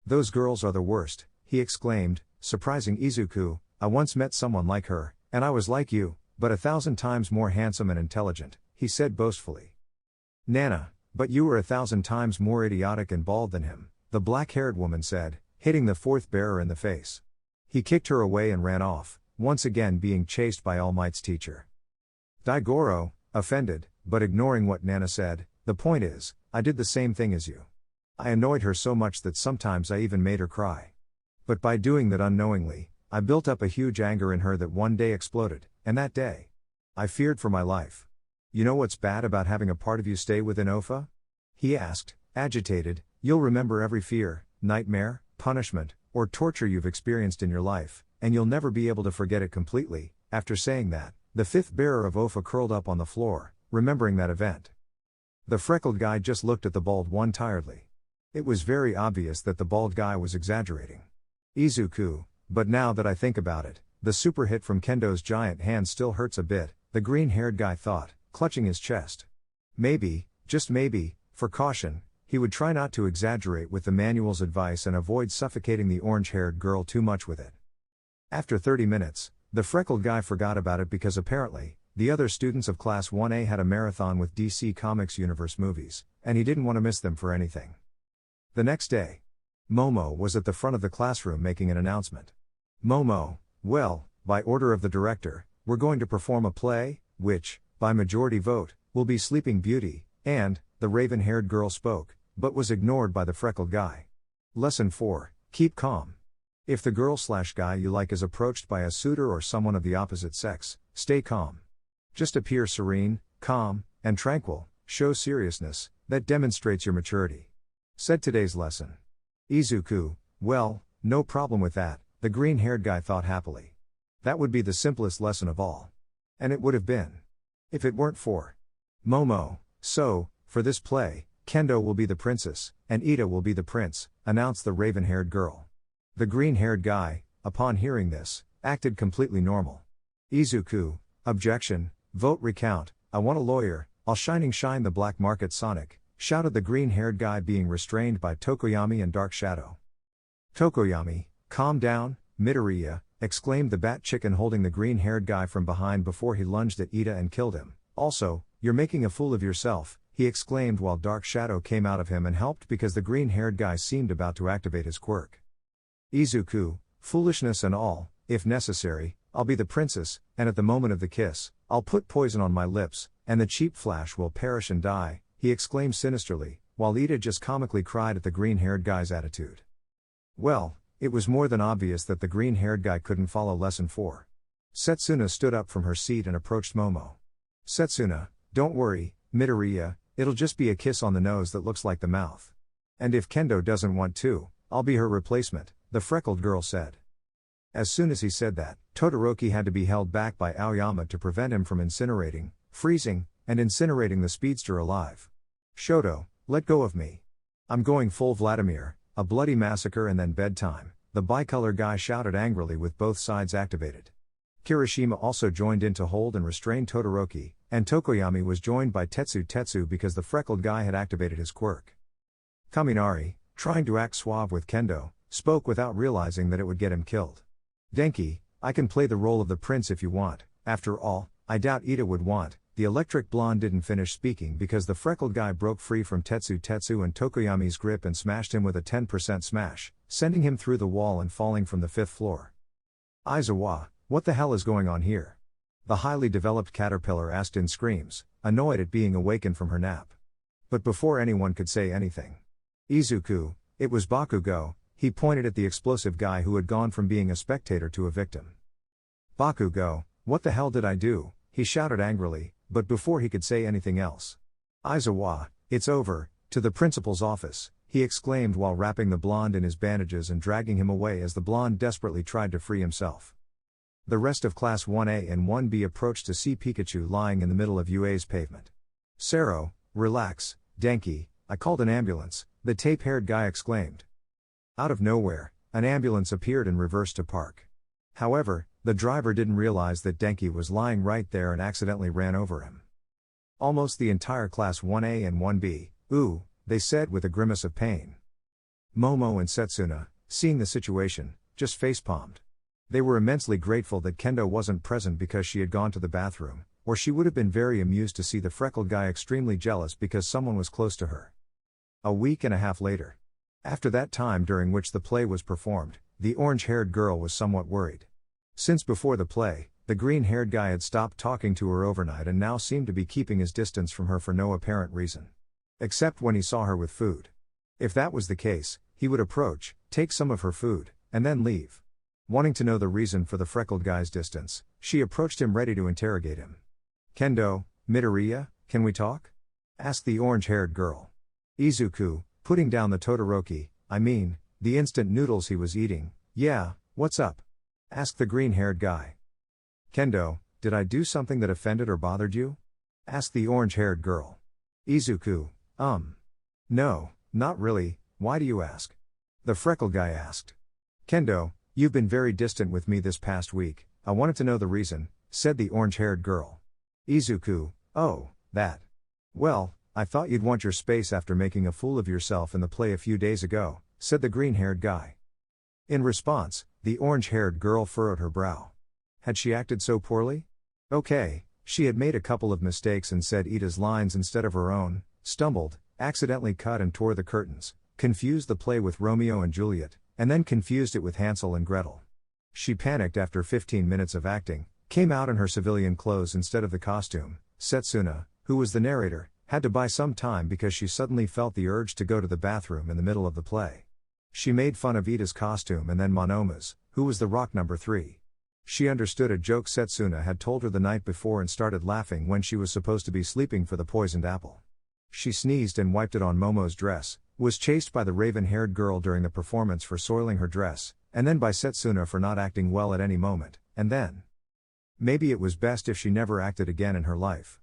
those girls are the worst, he exclaimed, surprising Izuku. I once met someone like her, and I was like you, but 1,000 times more handsome and intelligent, he said boastfully. Nana, but you were 1,000 times more idiotic and bald than him, the black-haired woman said, hitting the fourth bearer in the face. He kicked her away and ran off, once again being chased by All Might's teacher. Daigoro, offended, but ignoring what Nana said, the point is, I did the same thing as you. I annoyed her so much that sometimes I even made her cry. But by doing that unknowingly, I built up a huge anger in her that one day exploded, and that day, I feared for my life. You know what's bad about having a part of you stay within Ofa? He asked, agitated. You'll remember every fear, nightmare, punishment, or torture you've experienced in your life, and you'll never be able to forget it completely. After saying that, the fifth bearer of Ofa curled up on the floor, remembering that event. The freckled guy just looked at the bald one tiredly. It was very obvious that the bald guy was exaggerating. Izuku, but now that I think about it, the super hit from Kendo's giant hand still hurts a bit, the green-haired guy thought, clutching his chest. Maybe, just maybe, for caution, he would try not to exaggerate with the manual's advice and avoid suffocating the orange-haired girl too much with it. After 30 minutes, the freckled guy forgot about it because apparently, the other students of Class 1A had a marathon with DC Comics Universe movies, and he didn't want to miss them for anything. The next day, Momo was at the front of the classroom making an announcement. Momo, well, by order of the director, we're going to perform a play, which, by majority vote, will be Sleeping Beauty, and, the raven-haired girl spoke, but was ignored by the freckled guy. Lesson 4, keep calm. If the girl/guy you like is approached by a suitor or someone of the opposite sex, stay calm. Just appear serene, calm, and tranquil, show seriousness, that demonstrates your maturity. Said today's lesson. Izuku, well, no problem with that, the green-haired guy thought happily. That would be the simplest lesson of all. And it would have been. If it weren't for Momo. So, for this play, Kendo will be the princess, and Ida will be the prince, announced the raven-haired girl. The green-haired guy, upon hearing this, acted completely normal. Izuku, objection, vote recount, I want a lawyer, I'll shine the black market Sonic, shouted the green-haired guy being restrained by Tokoyami and Dark Shadow. Tokoyami, calm down, Midoriya, exclaimed the bat chicken holding the green-haired guy from behind before he lunged at Ida and killed him. Also, you're making a fool of yourself, he exclaimed while Dark Shadow came out of him and helped because the green-haired guy seemed about to activate his quirk. Izuku, foolishness and all, if necessary, I'll be the princess, and at the moment of the kiss, I'll put poison on my lips, and the cheap flash will perish and die, he exclaimed sinisterly, while Ida just comically cried at the green-haired guy's attitude. Well, it was more than obvious that the green-haired guy couldn't follow lesson 4. Setsuna stood up from her seat and approached Momo. Setsuna, don't worry, Midoriya, it'll just be a kiss on the nose that looks like the mouth. And if Kendo doesn't want to, I'll be her replacement, the freckled girl said. As soon as he said that, Todoroki had to be held back by Aoyama to prevent him from incinerating, freezing, and incinerating the speedster alive. Shoto, let go of me. I'm going full Vladimir, a bloody massacre and then bedtime, the bicolor guy shouted angrily with both sides activated. Kirishima also joined in to hold and restrain Todoroki, and Tokoyami was joined by Tetsu because the freckled guy had activated his quirk. Kaminari, trying to act suave with Kendo, spoke without realizing that it would get him killed. Denki, I can play the role of the prince if you want, after all, I doubt Ida would want. The electric blonde didn't finish speaking because the freckled guy broke free from Tetsu and Tokoyami's grip and smashed him with a 10% smash, sending him through the wall and falling from the 5th floor. Aizawa, what the hell is going on here? The highly developed caterpillar asked in screams, annoyed at being awakened from her nap. But before anyone could say anything. Izuku, it was Bakugo, he pointed at the explosive guy who had gone from being a spectator to a victim. Bakugo, what the hell did I do? He shouted angrily, but before he could say anything else. Aizawa, it's over, to the principal's office, he exclaimed while wrapping the blonde in his bandages and dragging him away as the blonde desperately tried to free himself. The rest of Class 1A and 1B approached to see Pikachu lying in the middle of UA's pavement. Sero, relax, Denki, I called an ambulance, the tape-haired guy exclaimed. Out of nowhere, an ambulance appeared and reversed to park. However, the driver didn't realize that Denki was lying right there and accidentally ran over him. Almost the entire Class 1A and 1B, ooh, they said with a grimace of pain. Momo and Setsuna, seeing the situation, just facepalmed. They were immensely grateful that Kendo wasn't present because she had gone to the bathroom, or she would have been very amused to see the freckled guy extremely jealous because someone was close to her. A week and a half later. After that time during which the play was performed, the orange-haired girl was somewhat worried. Since before the play, the green-haired guy had stopped talking to her overnight and now seemed to be keeping his distance from her for no apparent reason. Except when he saw her with food. If that was the case, he would approach, take some of her food, and then leave. Wanting to know the reason for the freckled guy's distance, she approached him ready to interrogate him. Kendo, Midoriya, can we talk? Asked the orange-haired girl. Izuku, putting down the Todoroki, the instant noodles he was eating, yeah, what's up? Asked the green-haired guy. Kendo, did I do something that offended or bothered you? Asked the orange-haired girl. Izuku, no, not really, why do you ask? The freckled guy asked. Kendo, you've been very distant with me this past week, I wanted to know the reason, said the orange-haired girl. Izuku, oh, that. Well, I thought you'd want your space after making a fool of yourself in the play a few days ago, said the green-haired guy. In response, the orange-haired girl furrowed her brow. Had she acted so poorly? Okay, she had made a couple of mistakes and said Ida's lines instead of her own, stumbled, accidentally cut and tore the curtains, confused the play with Romeo and Juliet, and then confused it with Hansel and Gretel. She panicked after 15 minutes of acting, came out in her civilian clothes instead of the costume. Setsuna, who was the narrator, had to buy some time because she suddenly felt the urge to go to the bathroom in the middle of the play. She made fun of Ida's costume and then Monoma's, who was the rock number 3. She understood a joke Setsuna had told her the night before and started laughing when she was supposed to be sleeping for the poisoned apple. She sneezed and wiped it on Momo's dress, was chased by the raven-haired girl during the performance for soiling her dress, and then by Setsuna for not acting well at any moment, and then. Maybe it was best if she never acted again in her life.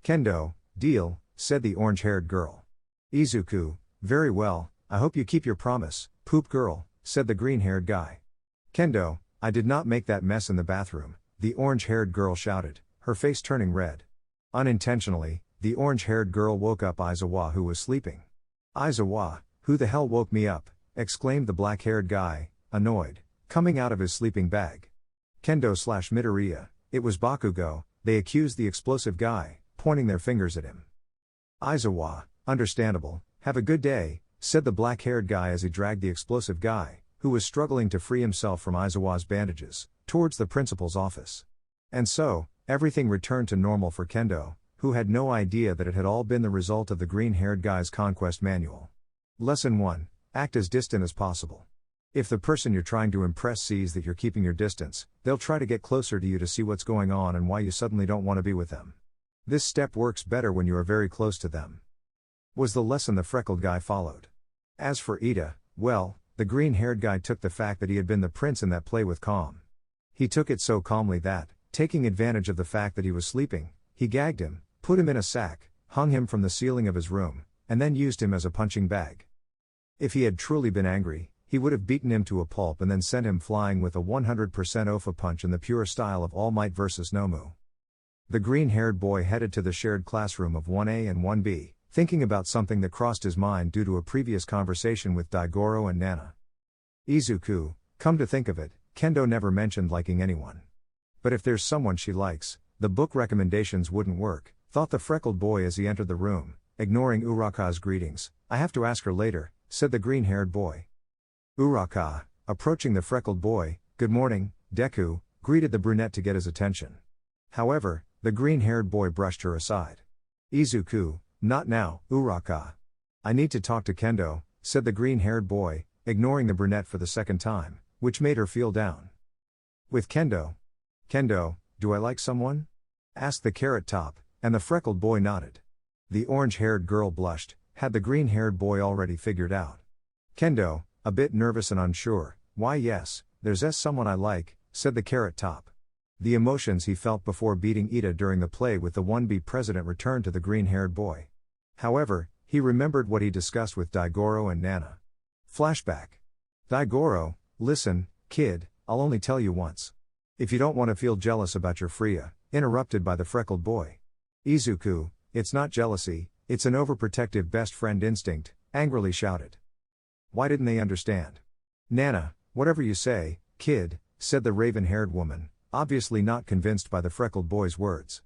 Kendo, deal, said the orange-haired girl. Izuku, very well, I hope you keep your promise, poop girl, said the green-haired guy. Kendo, I did not make that mess in the bathroom, the orange-haired girl shouted, her face turning red. Unintentionally, the orange-haired girl woke up Aizawa who was sleeping. Aizawa, who the hell woke me up? Exclaimed the black-haired guy, annoyed, coming out of his sleeping bag. Kendo/Midoriya, it was Bakugo, they accused the explosive guy, pointing their fingers at him. Aizawa, understandable, have a good day, said the black-haired guy as he dragged the explosive guy, who was struggling to free himself from Aizawa's bandages, towards the principal's office. And so, everything returned to normal for Kendo, who had no idea that it had all been the result of the green-haired guy's conquest manual. Lesson 1, act as distant as possible. If the person you're trying to impress sees that you're keeping your distance, they'll try to get closer to you to see what's going on and why you suddenly don't want to be with them. This step works better when you are very close to them. Was the lesson the freckled guy followed. As for Ida, well, the green-haired guy took the fact that he had been the prince in that play with calm. He took it so calmly that, taking advantage of the fact that he was sleeping, he gagged him, put him in a sack, hung him from the ceiling of his room, and then used him as a punching bag. If he had truly been angry, he would have beaten him to a pulp and then sent him flying with a 100% Ofa punch in the pure style of All Might vs. Nomu. The green-haired boy headed to the shared classroom of 1A and 1B, thinking about something that crossed his mind due to a previous conversation with Daigoro and Nana. Izuku, come to think of it, Kendo never mentioned liking anyone. But if there's someone she likes, the book recommendations wouldn't work, thought the freckled boy as he entered the room, ignoring Uraka's greetings. I have to ask her later, said the green-haired boy. Uraka, approaching the freckled boy, good morning, Deku, greeted the brunette to get his attention. However, the green-haired boy brushed her aside. Izuku, not now, Uraka. I need to talk to Kendo, said the green-haired boy, ignoring the brunette for the second time, which made her feel down. With Kendo? Kendo, do I like someone? Asked the carrot top, and the freckled boy nodded. The orange-haired girl blushed. Had the green-haired boy already figured out? Kendo, a bit nervous and unsure, why yes, there's someone I like, said the carrot top. The emotions he felt before beating Ida during the play with the 1B president returned to the green-haired boy. However, he remembered what he discussed with Daigoro and Nana. Flashback. Daigoro, listen, kid, I'll only tell you once. If you don't want to feel jealous about your Freya, interrupted by the freckled boy. Izuku, it's not jealousy, it's an overprotective best friend instinct, angrily shouted. Why didn't they understand? Nana, whatever you say, kid, said the raven-haired woman, obviously not convinced by the freckled boy's words.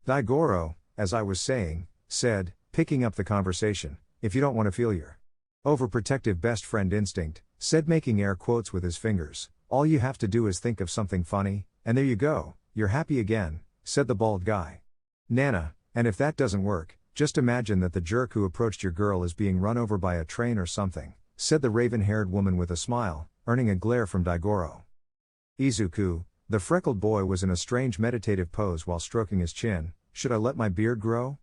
Daigoro, as I was saying, said, picking up the conversation, if you don't want to feel your overprotective best friend instinct, said making air quotes with his fingers, all you have to do is think of something funny, and there you go, you're happy again, said the bald guy. Nana, and if that doesn't work, just imagine that the jerk who approached your girl is being run over by a train or something, said the raven-haired woman with a smile, earning a glare from Daigoro. Izuku, the freckled boy was in a strange meditative pose while stroking his chin. Should I let my beard grow?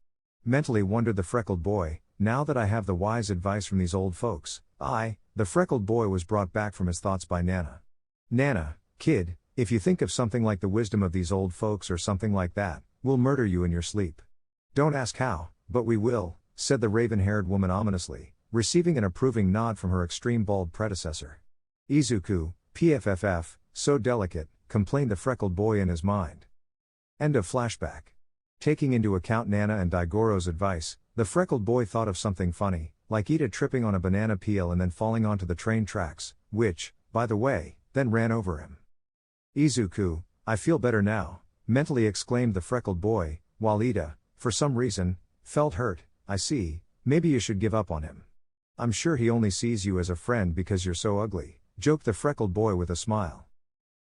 Mentally wondered the freckled boy, now that I have the wise advice from these old folks. The freckled boy was brought back from his thoughts by Nana. Nana, kid, if you think of something like the wisdom of these old folks or something like that, we'll murder you in your sleep. Don't ask how, but we will, said the raven-haired woman ominously, receiving an approving nod from her extreme bald predecessor. Izuku, PFFF, so delicate, complained the freckled boy in his mind. End of flashback. Taking into account Nana and Daigoro's advice, the freckled boy thought of something funny, like Ida tripping on a banana peel and then falling onto the train tracks, which, by the way, then ran over him. Izuku, I feel better now, mentally exclaimed the freckled boy, while Ida, for some reason, felt hurt. I see, maybe you should give up on him. I'm sure he only sees you as a friend because you're so ugly, joked the freckled boy with a smile.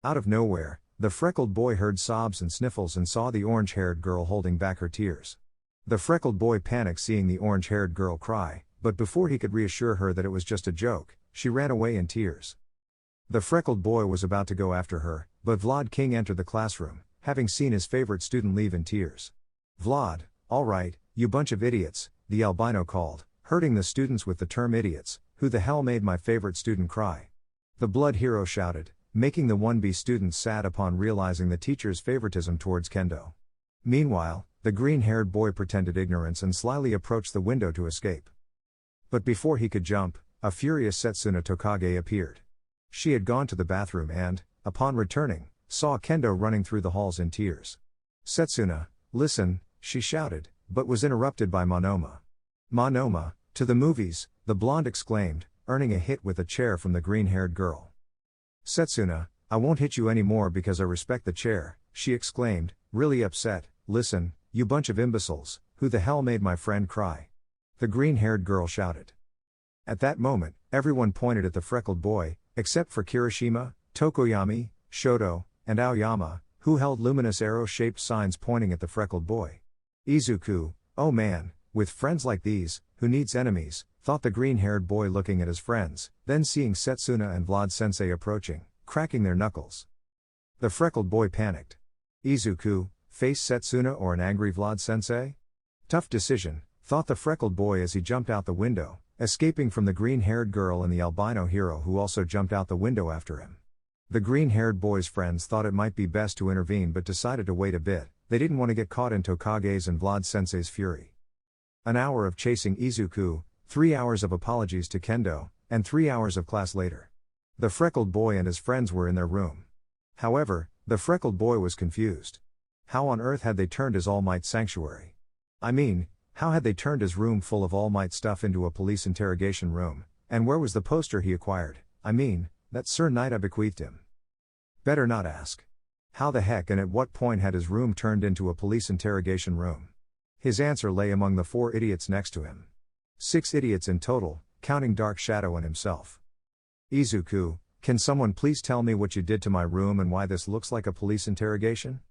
Out of nowhere, the freckled boy heard sobs and sniffles and saw the orange-haired girl holding back her tears. The freckled boy panicked seeing the orange-haired girl cry, but before he could reassure her that it was just a joke, she ran away in tears. The freckled boy was about to go after her, but Vlad King entered the classroom, having seen his favorite student leave in tears. Vlad, all right, you bunch of idiots, the albino called, hurting the students with the term idiots. Who the hell made my favorite student cry? The blood hero shouted, making the 1B students sad upon realizing the teacher's favoritism towards Kendo. Meanwhile, the green-haired boy pretended ignorance and slyly approached the window to escape. But before he could jump, a furious Setsuna Tokage appeared. She had gone to the bathroom and, upon returning, saw Kendo running through the halls in tears. Setsuna, listen, she shouted, but was interrupted by Monoma. Monoma, to the movies, the blonde exclaimed, earning a hit with a chair from the green-haired girl. Setsuna, I won't hit you anymore because I respect the chair, she exclaimed, really upset. Listen, you bunch of imbeciles, who the hell made my friend cry? The green-haired girl shouted. At that moment, everyone pointed at the freckled boy, except for Kirishima, Tokoyami, Shoto, and Aoyama, who held luminous arrow-shaped signs pointing at the freckled boy. Izuku, oh man, with friends like these, who needs enemies, thought the green-haired boy looking at his friends, then seeing Setsuna and Vlad-sensei approaching, cracking their knuckles. The freckled boy panicked. Izuku, face Setsuna or an angry Vlad-sensei? Tough decision, thought the freckled boy as he jumped out the window, escaping from the green-haired girl and the albino hero who also jumped out the window after him. The green-haired boy's friends thought it might be best to intervene but decided to wait a bit. They didn't want to get caught in Tokage's and Vlad Sensei's fury. An hour of chasing Izuku, 3 hours of apologies to Kendo, and 3 hours of class later. The freckled boy and his friends were in their room. However, the freckled boy was confused. How on earth had they turned his All Might sanctuary? I mean, how had they turned his room full of All Might stuff into a police interrogation room, and where was the poster he acquired, I mean, that Sir Nida bequeathed him? Better not ask. How the heck and at what point had his room turned into a police interrogation room? His answer lay among the 4 idiots next to him. 6 idiots in total, counting Dark Shadow and himself. Izuku, can someone please tell me what you did to my room and why this looks like a police interrogation?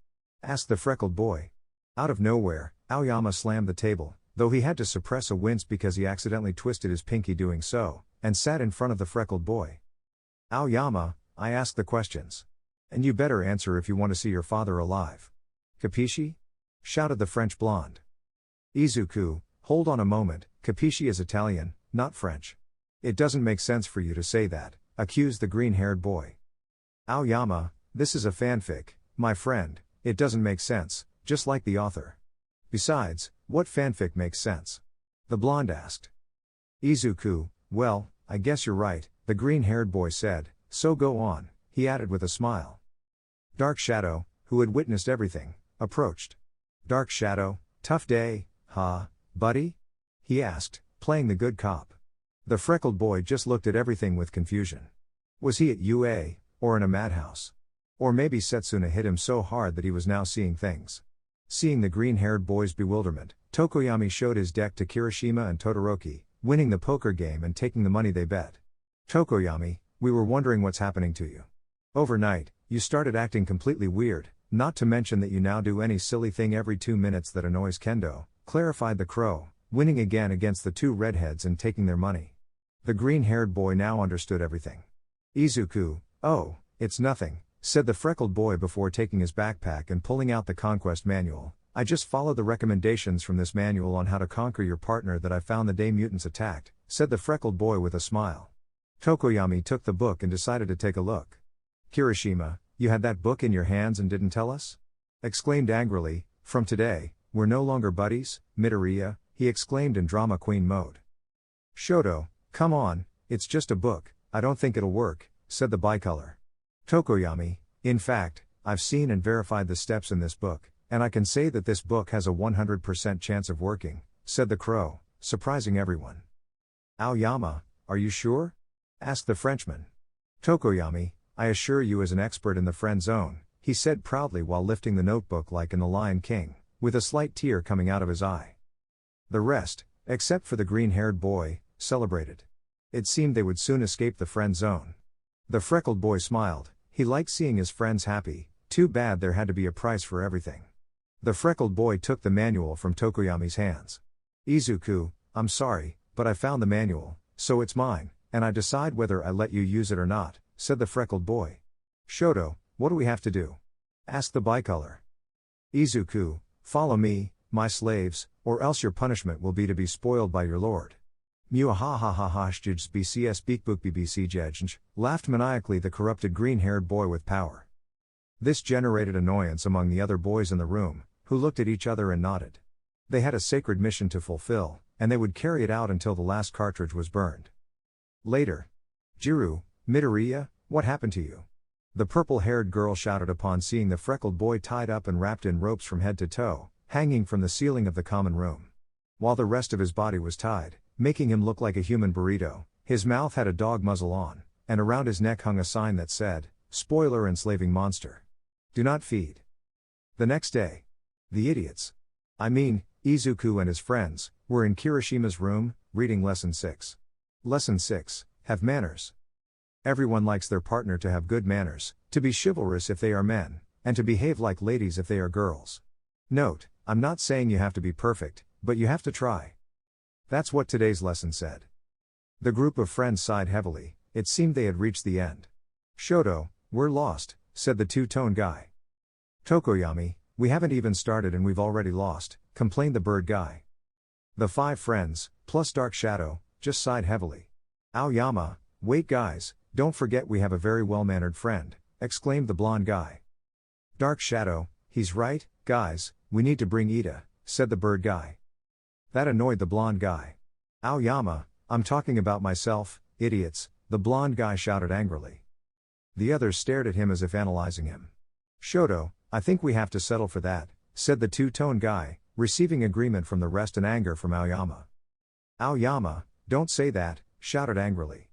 Asked the freckled boy. Out of nowhere, Aoyama slammed the table, though he had to suppress a wince because he accidentally twisted his pinky doing so, and sat in front of the freckled boy. Aoyama, I ask the questions. And you better answer if you want to see your father alive. Capisci? Shouted the French blonde. Izuku, hold on a moment, Capisci is Italian, not French. It doesn't make sense for you to say that, accused the green-haired boy. Aoyama, this is a fanfic, my friend, it doesn't make sense, just like the author. Besides, what fanfic makes sense? The blonde asked. Izuku, well, I guess you're right, the green-haired boy said, so go on, he added with a smile. Dark Shadow, who had witnessed everything, approached. Dark Shadow, tough day, huh, buddy? He asked, playing the good cop. The freckled boy just looked at everything with confusion. Was he at UA, or in a madhouse? Or maybe Setsuna hit him so hard that he was now seeing things. Seeing the green-haired boy's bewilderment, Tokoyami showed his deck to Kirishima and Todoroki, winning the poker game and taking the money they bet. Tokoyami, we were wondering what's happening to you. Overnight, you started acting completely weird, not to mention that you now do any silly thing every 2 minutes that annoys Kendo, clarified the crow, winning again against the 2 redheads and taking their money. The green-haired boy now understood everything. Izuku, oh, it's nothing, said the freckled boy before taking his backpack and pulling out the conquest manual. I just followed the recommendations from this manual on how to conquer your partner that I found the day mutants attacked, said the freckled boy with a smile. Tokoyami took the book and decided to take a look. Kirishima, you had that book in your hands and didn't tell us? Exclaimed angrily, from today, we're no longer buddies, Midoriya, he exclaimed in drama queen mode. Shoto, come on, it's just a book, I don't think it'll work, said the bicolor. Tokoyami, in fact, I've seen and verified the steps in this book, and I can say that this book has a 100% chance of working, said the crow, surprising everyone. Aoyama, are you sure? Asked the Frenchman. Tokoyami, I assure you as an expert in the friend zone, he said proudly while lifting the notebook like in The Lion King, with a slight tear coming out of his eye. The rest, except for the green-haired boy, celebrated. It seemed they would soon escape the friend zone. The freckled boy smiled, he liked seeing his friends happy, too bad there had to be a price for everything. The freckled boy took the manual from Tokoyami's hands. Izuku, I'm sorry, but I found the manual, so it's mine, and I decide whether I let you use it or not, said the freckled boy. Shoto, what do we have to do? Asked the bicolor. Izuku, follow me, my slaves, or else your punishment will be to be spoiled by your lord. Muahahahahash bcs beakbook bbc jejnj, laughed maniacally the corrupted green-haired boy with power. This generated annoyance among the other boys in the room, who looked at each other and nodded. They had a sacred mission to fulfill, and they would carry it out until the last cartridge was burned. Later. Jiru, Midoriya, what happened to you? The purple-haired girl shouted upon seeing the freckled boy tied up and wrapped in ropes from head to toe, hanging from the ceiling of the common room. While the rest of his body was tied, making him look like a human burrito, his mouth had a dog muzzle on, and around his neck hung a sign that said, "Spoiler enslaving monster. Do not feed." The next day. The idiots. I mean, Izuku and his friends, were in Kirishima's room, reading Lesson 6. Lesson 6, Have Manners. Everyone likes their partner to have good manners, to be chivalrous if they are men, and to behave like ladies if they are girls. Note, I'm not saying you have to be perfect, but you have to try. That's what today's lesson said. The group of friends sighed heavily, it seemed they had reached the end. Shoto, we're lost, said the two-tone guy. Tokoyami, we haven't even started and we've already lost, complained the bird guy. The 5 friends, plus Dark Shadow, just sighed heavily. Aoyama, wait guys, don't forget we have a very well-mannered friend, exclaimed the blonde guy. Dark Shadow, He's right, guys, we need to bring Ida, said the bird guy. That annoyed the blonde guy. Aoyama, I'm talking about myself, idiots, the blonde guy shouted angrily. The others stared at him as if analyzing him. Shoto, I think we have to settle for that, said the two-tone guy, receiving agreement from the rest and anger from Aoyama. Aoyama, don't say that, shouted angrily.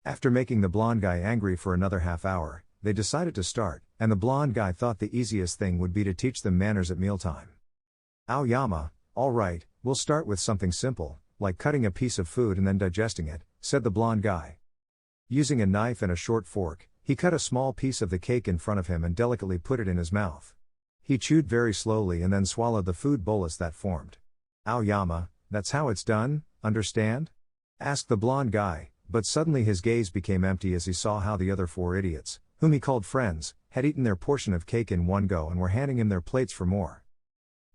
After making the blonde guy angry for another half hour, they decided to start, and the blonde guy thought the easiest thing would be to teach them manners at mealtime. Aoyama, all right, we'll start with something simple, like cutting a piece of food and then digesting it, said the blonde guy. Using a knife and a short fork, he cut a small piece of the cake in front of him and delicately put it in his mouth. He chewed very slowly and then swallowed the food bolus that formed. Aoyama, that's how it's done, understand? Asked the blonde guy, but suddenly his gaze became empty as he saw how the other four idiots, whom he called friends, had eaten their portion of cake in one go and were handing him their plates for more.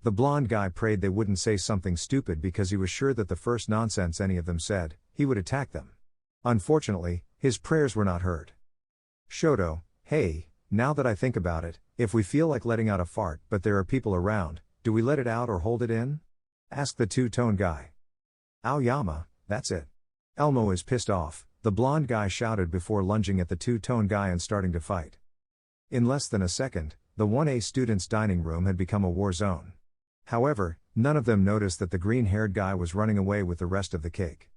The blonde guy prayed they wouldn't say something stupid because he was sure that the first nonsense any of them said, he would attack them. Unfortunately, his prayers were not heard. Shoto, hey, now that I think about it, if we feel like letting out a fart but there are people around, do we let it out or hold it in? Asked the two-tone guy. Aoyama, that's it. Elmo is pissed off, the blonde guy shouted before lunging at the two-tone guy and starting to fight. In less than a second, the 1A students' dining room had become a war zone. However, none of them noticed that the green-haired guy was running away with the rest of the cake.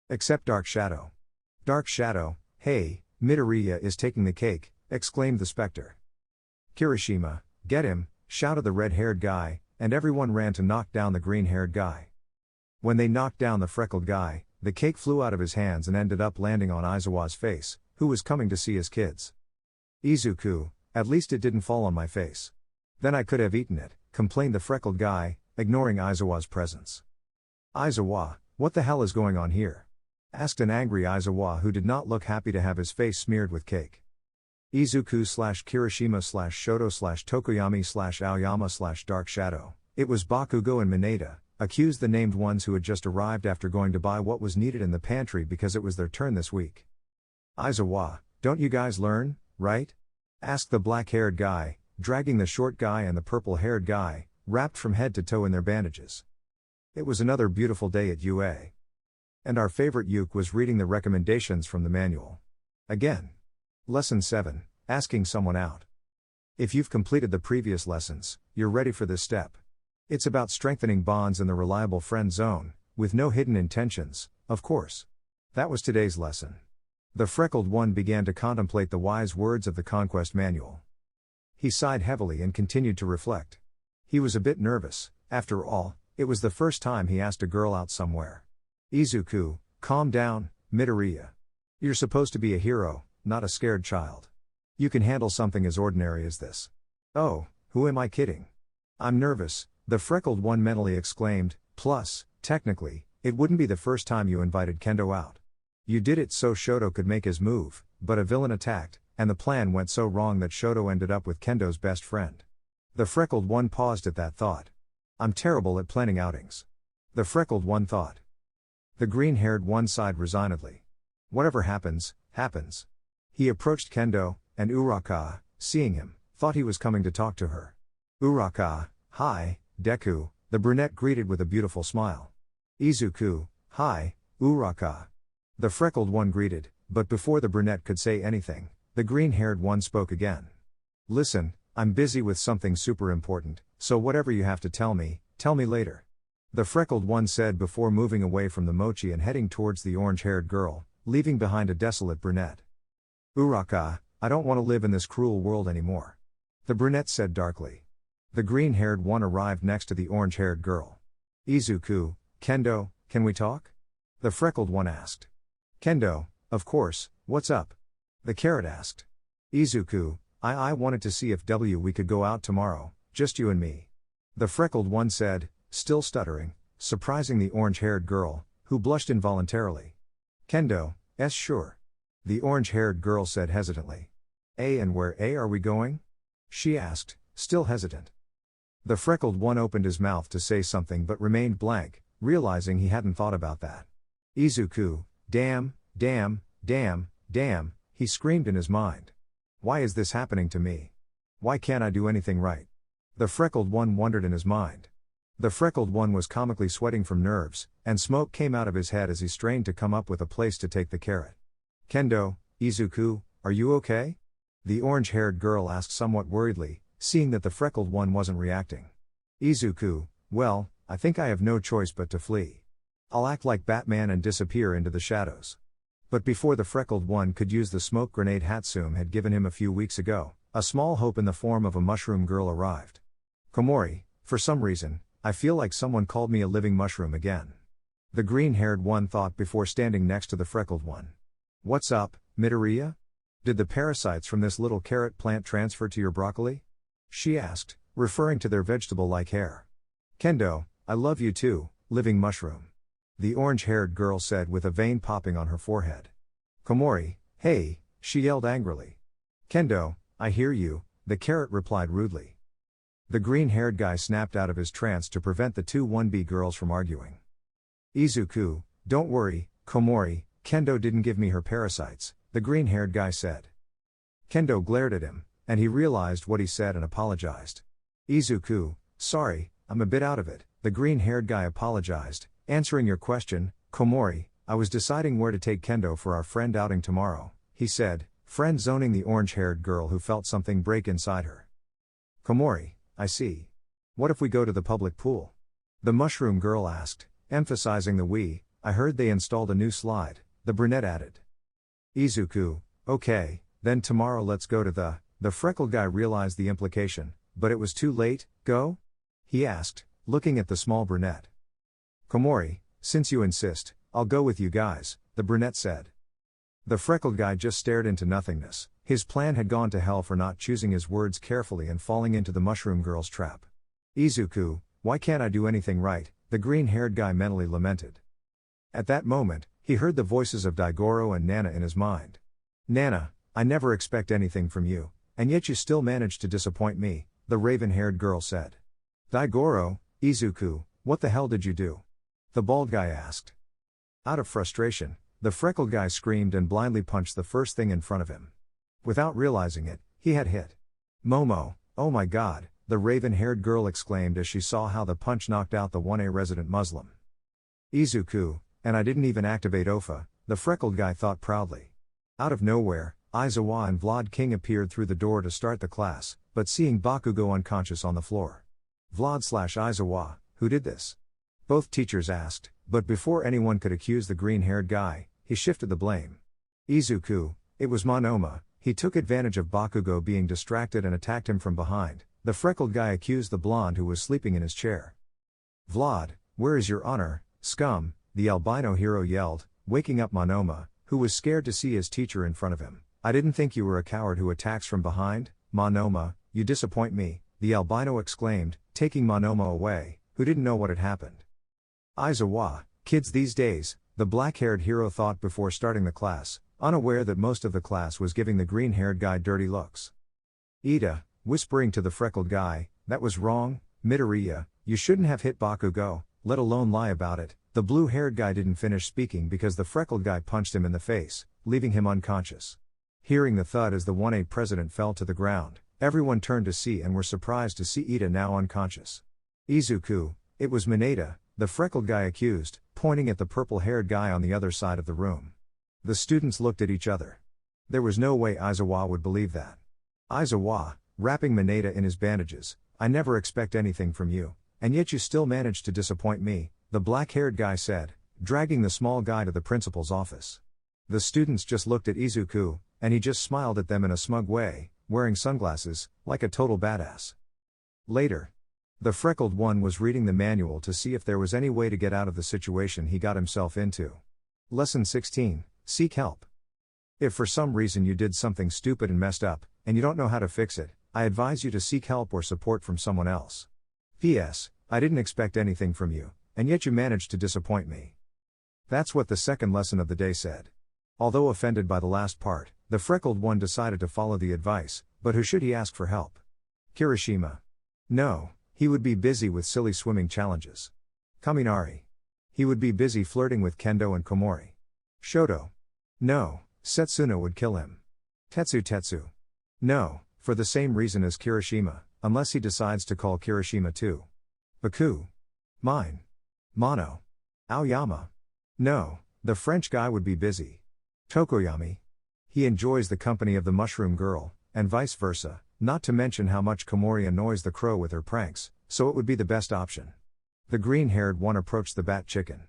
Except Dark Shadow. Dark Shadow, hey, Midoriya is taking the cake, exclaimed the specter. Kirishima, get him, shouted the red-haired guy, and everyone ran to knock down the green-haired guy. When they knocked down the freckled guy, the cake flew out of his hands and ended up landing on Aizawa's face, who was coming to see his kids. Izuku, at least it didn't fall on my face. Then I could have eaten it, complained the freckled guy, ignoring Aizawa's presence. Aizawa, what the hell is going on here? Asked an angry Aizawa who did not look happy to have his face smeared with cake. Izuku/Kirishima/Shoto/Tokoyami/Aoyama/Dark Shadow, it was Bakugo and Mineta, accused the named ones who had just arrived after going to buy what was needed in the pantry because it was their turn this week. Aizawa, don't you guys learn, right? Asked the black-haired guy, dragging the short guy and the purple-haired guy, wrapped from head to toe in their bandages. It was another beautiful day at UA. And our favorite Yuke was reading the recommendations from the manual. Again. Lesson 7, asking someone out. If you've completed the previous lessons, you're ready for this step. It's about strengthening bonds in the reliable friend zone, with no hidden intentions, of course. That was today's lesson. The freckled one began to contemplate the wise words of the Conquest Manual. He sighed heavily and continued to reflect. He was a bit nervous, after all, it was the first time he asked a girl out somewhere. Izuku, calm down, Midoriya. You're supposed to be a hero, not a scared child. You can handle something as ordinary as this. Oh, who am I kidding? I'm nervous, the freckled one mentally exclaimed, plus, technically, it wouldn't be the first time you invited Kendo out. You did it so Shoto could make his move, but a villain attacked, and the plan went so wrong that Shoto ended up with Kendo's best friend. The freckled one paused at that thought. I'm terrible at planning outings. The freckled one thought. The green-haired one sighed resignedly. Whatever happens, happens. He approached Kendo, and Uraka, seeing him, thought he was coming to talk to her. Uraka, hi, Deku, the brunette greeted with a beautiful smile. Izuku, hi, Uraka. The freckled one greeted, but before the brunette could say anything, the green-haired one spoke again. Listen, I'm busy with something super important, so whatever you have to tell me later. The freckled one said before moving away from the mochi and heading towards the orange-haired girl, leaving behind a desolate brunette. Uraka, I don't want to live in this cruel world anymore. The brunette said darkly. The green-haired one arrived next to the orange-haired girl. Izuku, Kendo, can we talk? The freckled one asked. Kendo, of course, what's up? The carrot asked. Izuku, I wanted to see if we could go out tomorrow, just you and me. The freckled one said, still stuttering, surprising the orange-haired girl, who blushed involuntarily. Kendo, sure. The orange-haired girl said hesitantly. And where are we going? She asked, still hesitant. The freckled one opened his mouth to say something but remained blank, realizing he hadn't thought about that. Izuku, damn, he screamed in his mind. Why is this happening to me? Why can't I do anything right? The freckled one wondered in his mind. The freckled one was comically sweating from nerves, and smoke came out of his head as he strained to come up with a place to take the carrot. Kendo, Izuku, are you okay? The orange-haired girl asked somewhat worriedly, seeing that the freckled one wasn't reacting. Izuku, well, I think I have no choice but to flee. I'll act like Batman and disappear into the shadows. But before the freckled one could use the smoke grenade Hatsune had given him a few weeks ago, a small hope in the form of a mushroom girl arrived. Komori, for some reason, I feel like someone called me a living mushroom again. The green-haired one thought before standing next to the freckled one. What's up, Midoriya? Did the parasites from this little carrot plant transfer to your broccoli? She asked, referring to their vegetable-like hair. Kendo, I love you too, living mushroom. The orange-haired girl said with a vein popping on her forehead. Komori, hey, she yelled angrily. Kendo, I hear you, the carrot replied rudely. The green-haired guy snapped out of his trance to prevent the two 1B girls from arguing. Izuku, don't worry, Komori, Kendo didn't give me her parasites, the green-haired guy said. Kendo glared at him, and he realized what he said and apologized. Izuku, sorry, I'm a bit out of it, the green-haired guy apologized. Answering your question, Komori, I was deciding where to take Kendo for our friend outing tomorrow, he said, friend-zoning the orange-haired girl who felt something break inside her. Komori, I see. What if we go to the public pool? The mushroom girl asked, emphasizing the we. I heard they installed a new slide, the brunette added. Izuku, okay, then tomorrow let's go to the freckled guy realized the implication, but it was too late, go? He asked, looking at the small brunette. Komori, since you insist, I'll go with you guys, the brunette said. The freckled guy just stared into nothingness. His plan had gone to hell for not choosing his words carefully and falling into the mushroom girl's trap. Izuku, why can't I do anything right? The green-haired guy mentally lamented. At that moment, he heard the voices of Daigoro and Nana in his mind. Nana, I never expect anything from you, and yet you still managed to disappoint me, the raven-haired girl said. Daigoro, Izuku, what the hell did you do? The bald guy asked. Out of frustration, the freckled guy screamed and blindly punched the first thing in front of him. Without realizing it, he had hit. Momo, oh my god, the raven-haired girl exclaimed as she saw how the punch knocked out the 1A resident Muslim. Izuku, and I didn't even activate OFA, the freckled guy thought proudly. Out of nowhere, Aizawa and Vlad King appeared through the door to start the class, but seeing Bakugo unconscious on the floor. Vlad/Aizawa, who did this? Both teachers asked, but before anyone could accuse the green-haired guy, he shifted the blame. Izuku, it was Monoma, he took advantage of Bakugo being distracted and attacked him from behind, the freckled guy accused the blonde who was sleeping in his chair. Vlad, where is your honor, scum, the albino hero yelled, waking up Monoma, who was scared to see his teacher in front of him. I didn't think you were a coward who attacks from behind, Monoma, you disappoint me, the albino exclaimed, taking Monoma away, who didn't know what had happened. Aizawa, kids these days, the black-haired hero thought before starting the class, unaware that most of the class was giving the green-haired guy dirty looks. Ida, whispering to the freckled guy, that was wrong, Midoriya, you shouldn't have hit Bakugo, let alone lie about it. The blue-haired guy didn't finish speaking because the freckled guy punched him in the face, leaving him unconscious. Hearing the thud as the 1A president fell to the ground, everyone turned to see and were surprised to see Ida now unconscious. Izuku, it was Mineta, the freckled guy accused, pointing at the purple-haired guy on the other side of the room. The students looked at each other. There was no way Aizawa would believe that. Aizawa, wrapping Mineta in his bandages, I never expect anything from you, and yet you still managed to disappoint me, the black-haired guy said, dragging the small guy to the principal's office. The students just looked at Izuku, and he just smiled at them in a smug way, wearing sunglasses, like a total badass. Later, the freckled one was reading the manual to see if there was any way to get out of the situation he got himself into. Lesson 16, Seek help. If for some reason you did something stupid and messed up, and you don't know how to fix it, I advise you to seek help or support from someone else. P.S. I didn't expect anything from you, and yet you managed to disappoint me. That's what the second lesson of the day said. Although offended by the last part, the freckled one decided to follow the advice, but who should he ask for help? Kirishima. No, he would be busy with silly swimming challenges. Kaminari. He would be busy flirting with Kendo and Komori. Shoto. No, Setsuna would kill him. Tetsu. No, for the same reason as Kirishima, unless he decides to call Kirishima too. Baku. Mine. Mono. Aoyama. No, the French guy would be busy. Tokoyami. He enjoys the company of the mushroom girl, and vice versa, not to mention how much Komori annoys the crow with her pranks, so it would be the best option. The green-haired one approached the bat chicken.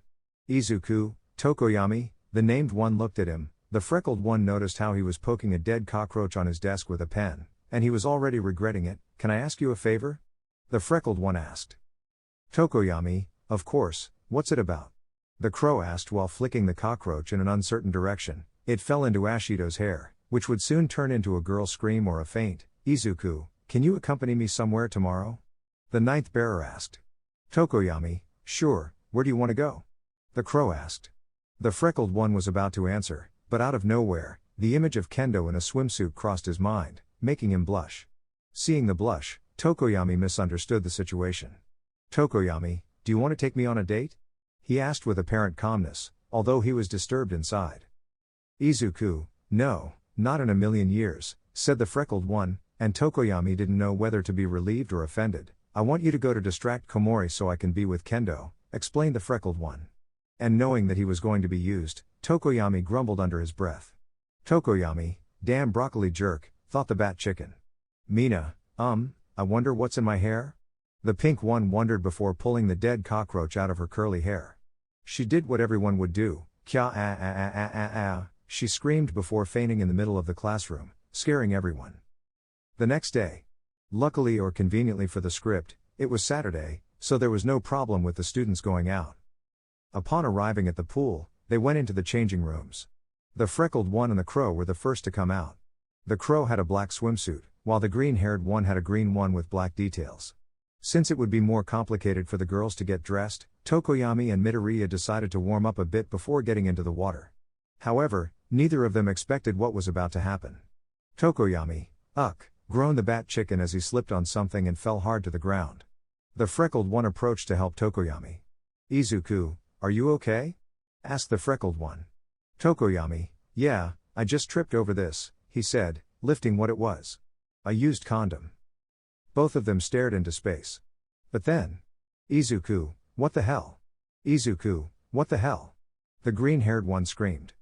Izuku, Tokoyami, the named one looked at him. The freckled one noticed how he was poking a dead cockroach on his desk with a pen, and he was already regretting it. Can I ask you a favor? The freckled one asked. Tokoyami, of course, what's it about? The crow asked while flicking the cockroach in an uncertain direction. It fell into Ashido's hair, which would soon turn into a girl scream or a faint. Izuku, can you accompany me somewhere tomorrow? The ninth bearer asked. Tokoyami, sure, where do you want to go? The crow asked. The freckled one was about to answer, but out of nowhere, the image of Kendo in a swimsuit crossed his mind, making him blush. Seeing the blush, Tokoyami misunderstood the situation. Tokoyami, do you want to take me on a date? He asked with apparent calmness, although he was disturbed inside. Izuku, no, not in a million years, said the freckled one, and Tokoyami didn't know whether to be relieved or offended. I want you to go to distract Komori so I can be with Kendo, explained the freckled one. And knowing that he was going to be used, Tokoyami grumbled under his breath. Tokoyami, damn broccoli jerk, thought the bat chicken. Mina, I wonder what's in my hair? The pink one wondered before pulling the dead cockroach out of her curly hair. She did what everyone would do, kya she screamed before fainting in the middle of the classroom, scaring everyone. The next day. Luckily or conveniently for the script, it was Saturday, so there was no problem with the students going out. Upon arriving at the pool, they went into the changing rooms. The freckled one and the crow were the first to come out. The crow had a black swimsuit, while the green-haired one had a green one with black details. Since it would be more complicated for the girls to get dressed, Tokoyami and Midoriya decided to warm up a bit before getting into the water. However, neither of them expected what was about to happen. Tokoyami, groaned the bat chicken as he slipped on something and fell hard to the ground. The freckled one approached to help Tokoyami. Izuku, are you okay? Asked the freckled one. Tokoyami, yeah, I just tripped over this, he said, lifting what it was. A used condom. Both of them stared into space. But then. Izuku, what the hell? Izuku, what the hell? The green-haired one screamed.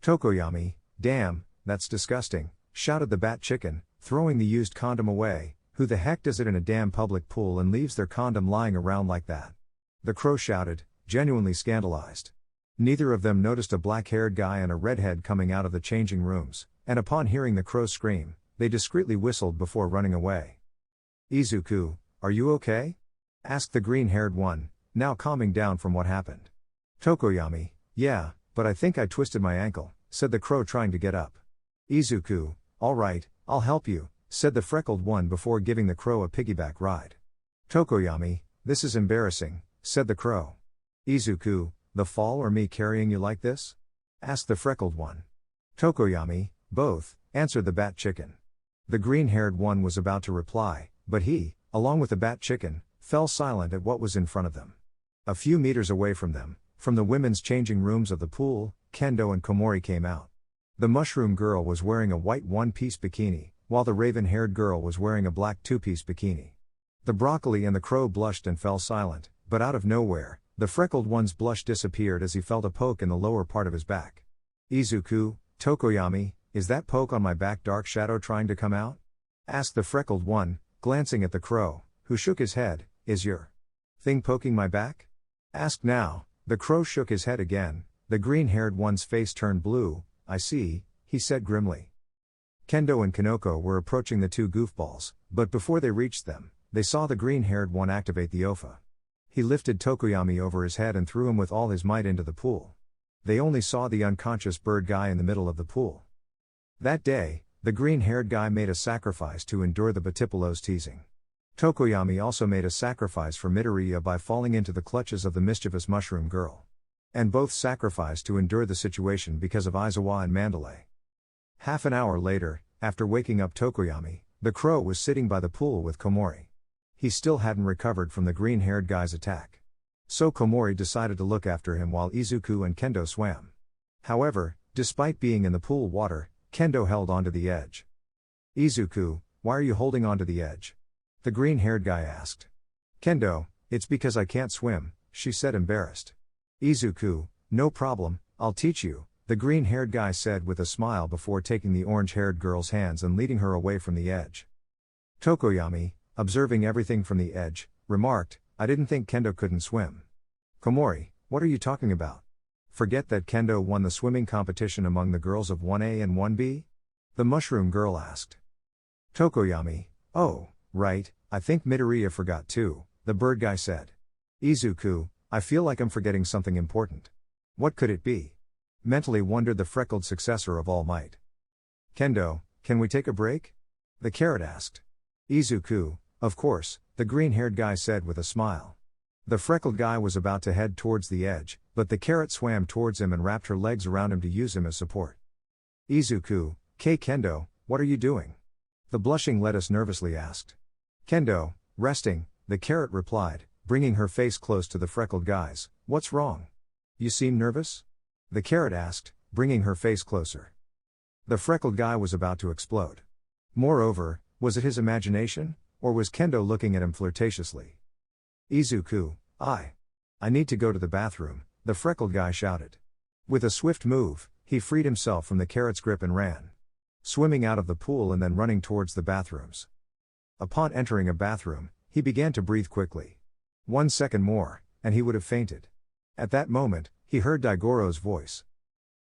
Tokoyami, damn, that's disgusting, shouted the bat chicken, throwing the used condom away. Who the heck does it in a damn public pool and leaves their condom lying around like that? The crow shouted, genuinely scandalized. Neither of them noticed a black-haired guy and a redhead coming out of the changing rooms, and upon hearing the crow scream, they discreetly whistled before running away. Izuku, are you okay? Asked the green-haired one, now calming down from what happened. Tokoyami, yeah, but I think I twisted my ankle, said the crow trying to get up. Izuku, all right, I'll help you, said the freckled one before giving the crow a piggyback ride. Tokoyami, this is embarrassing, said the crow. Izuku, the fall or me carrying you like this? Asked the freckled one. Tokoyami, both, answered the bat chicken. The green-haired one was about to reply, but he, along with the bat chicken, fell silent at what was in front of them. A few meters away from them, from the women's changing rooms of the pool, Kendo and Komori came out. The mushroom girl was wearing a white one-piece bikini, while the raven-haired girl was wearing a black two-piece bikini. The broccoli and the crow blushed and fell silent, but out of nowhere, the freckled one's blush disappeared as he felt a poke in the lower part of his back. Izuku, Tokoyami, is that poke on my back dark shadow trying to come out? Asked the freckled one, glancing at the crow, who shook his head. Is your thing poking my back? Asked now, the crow shook his head again. The green-haired one's face turned blue. I see, he said grimly. Kendo and Kanoko were approaching the two goofballs, but before they reached them, they saw the green-haired one activate the OFA. He lifted Tokoyami over his head and threw him with all his might into the pool. They only saw the unconscious bird guy in the middle of the pool. That day, the green-haired guy made a sacrifice to endure the Batipolo's teasing. Tokoyami also made a sacrifice for Midoriya by falling into the clutches of the mischievous mushroom girl. And both sacrificed to endure the situation because of Aizawa and Mandalay. Half an hour later, after waking up Tokoyami, the crow was sitting by the pool with Komori. He still hadn't recovered from the green-haired guy's attack. So Komori decided to look after him while Izuku and Kendo swam. However, despite being in the pool water, Kendo held onto the edge. Izuku, why are you holding onto the edge? The green-haired guy asked. Kendo, it's because I can't swim, she said embarrassed. Izuku, no problem, I'll teach you, the green-haired guy said with a smile before taking the orange-haired girl's hands and leading her away from the edge. Tokoyami, observing everything from the edge, remarked, I didn't think Kendo couldn't swim. Komori, what are you talking about? Forget that Kendo won the swimming competition among the girls of 1A and 1B? The mushroom girl asked. Tokoyami, oh, right, I think Midoriya forgot too, the bird guy said. Izuku, I feel like I'm forgetting something important. What could it be? Mentally wondered the freckled successor of All Might. Kendo, can we take a break? The carrot asked. Izuku, of course, the green-haired guy said with a smile. The freckled guy was about to head towards the edge, but the carrot swam towards him and wrapped her legs around him to use him as support. Izuku, Kendo, what are you doing? The blushing lettuce nervously asked. Kendo, resting, the carrot replied, bringing her face close to the freckled guy's. What's wrong? You seem nervous? The carrot asked, bringing her face closer. The freckled guy was about to explode. Moreover, was it his imagination, or was Kendo looking at him flirtatiously? Izuku, I need to go to the bathroom, the freckled guy shouted. With a swift move, he freed himself from the carrot's grip and ran. Swimming out of the pool and then running towards the bathrooms. Upon entering a bathroom, he began to breathe quickly. 1 second more, and he would have fainted. At that moment, he heard Daigoro's voice.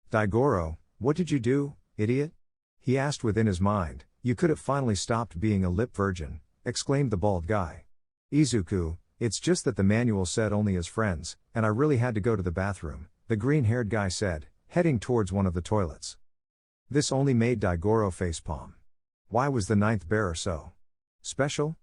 Daigoro, what did you do, idiot? He asked within his mind. You could have finally stopped being a lip virgin, exclaimed the bald guy. Izuku, it's just that the manual said only as friends, and I really had to go to the bathroom, the green-haired guy said, heading towards one of the toilets. This only made Daigoro facepalm. Why was the ninth bearer so special?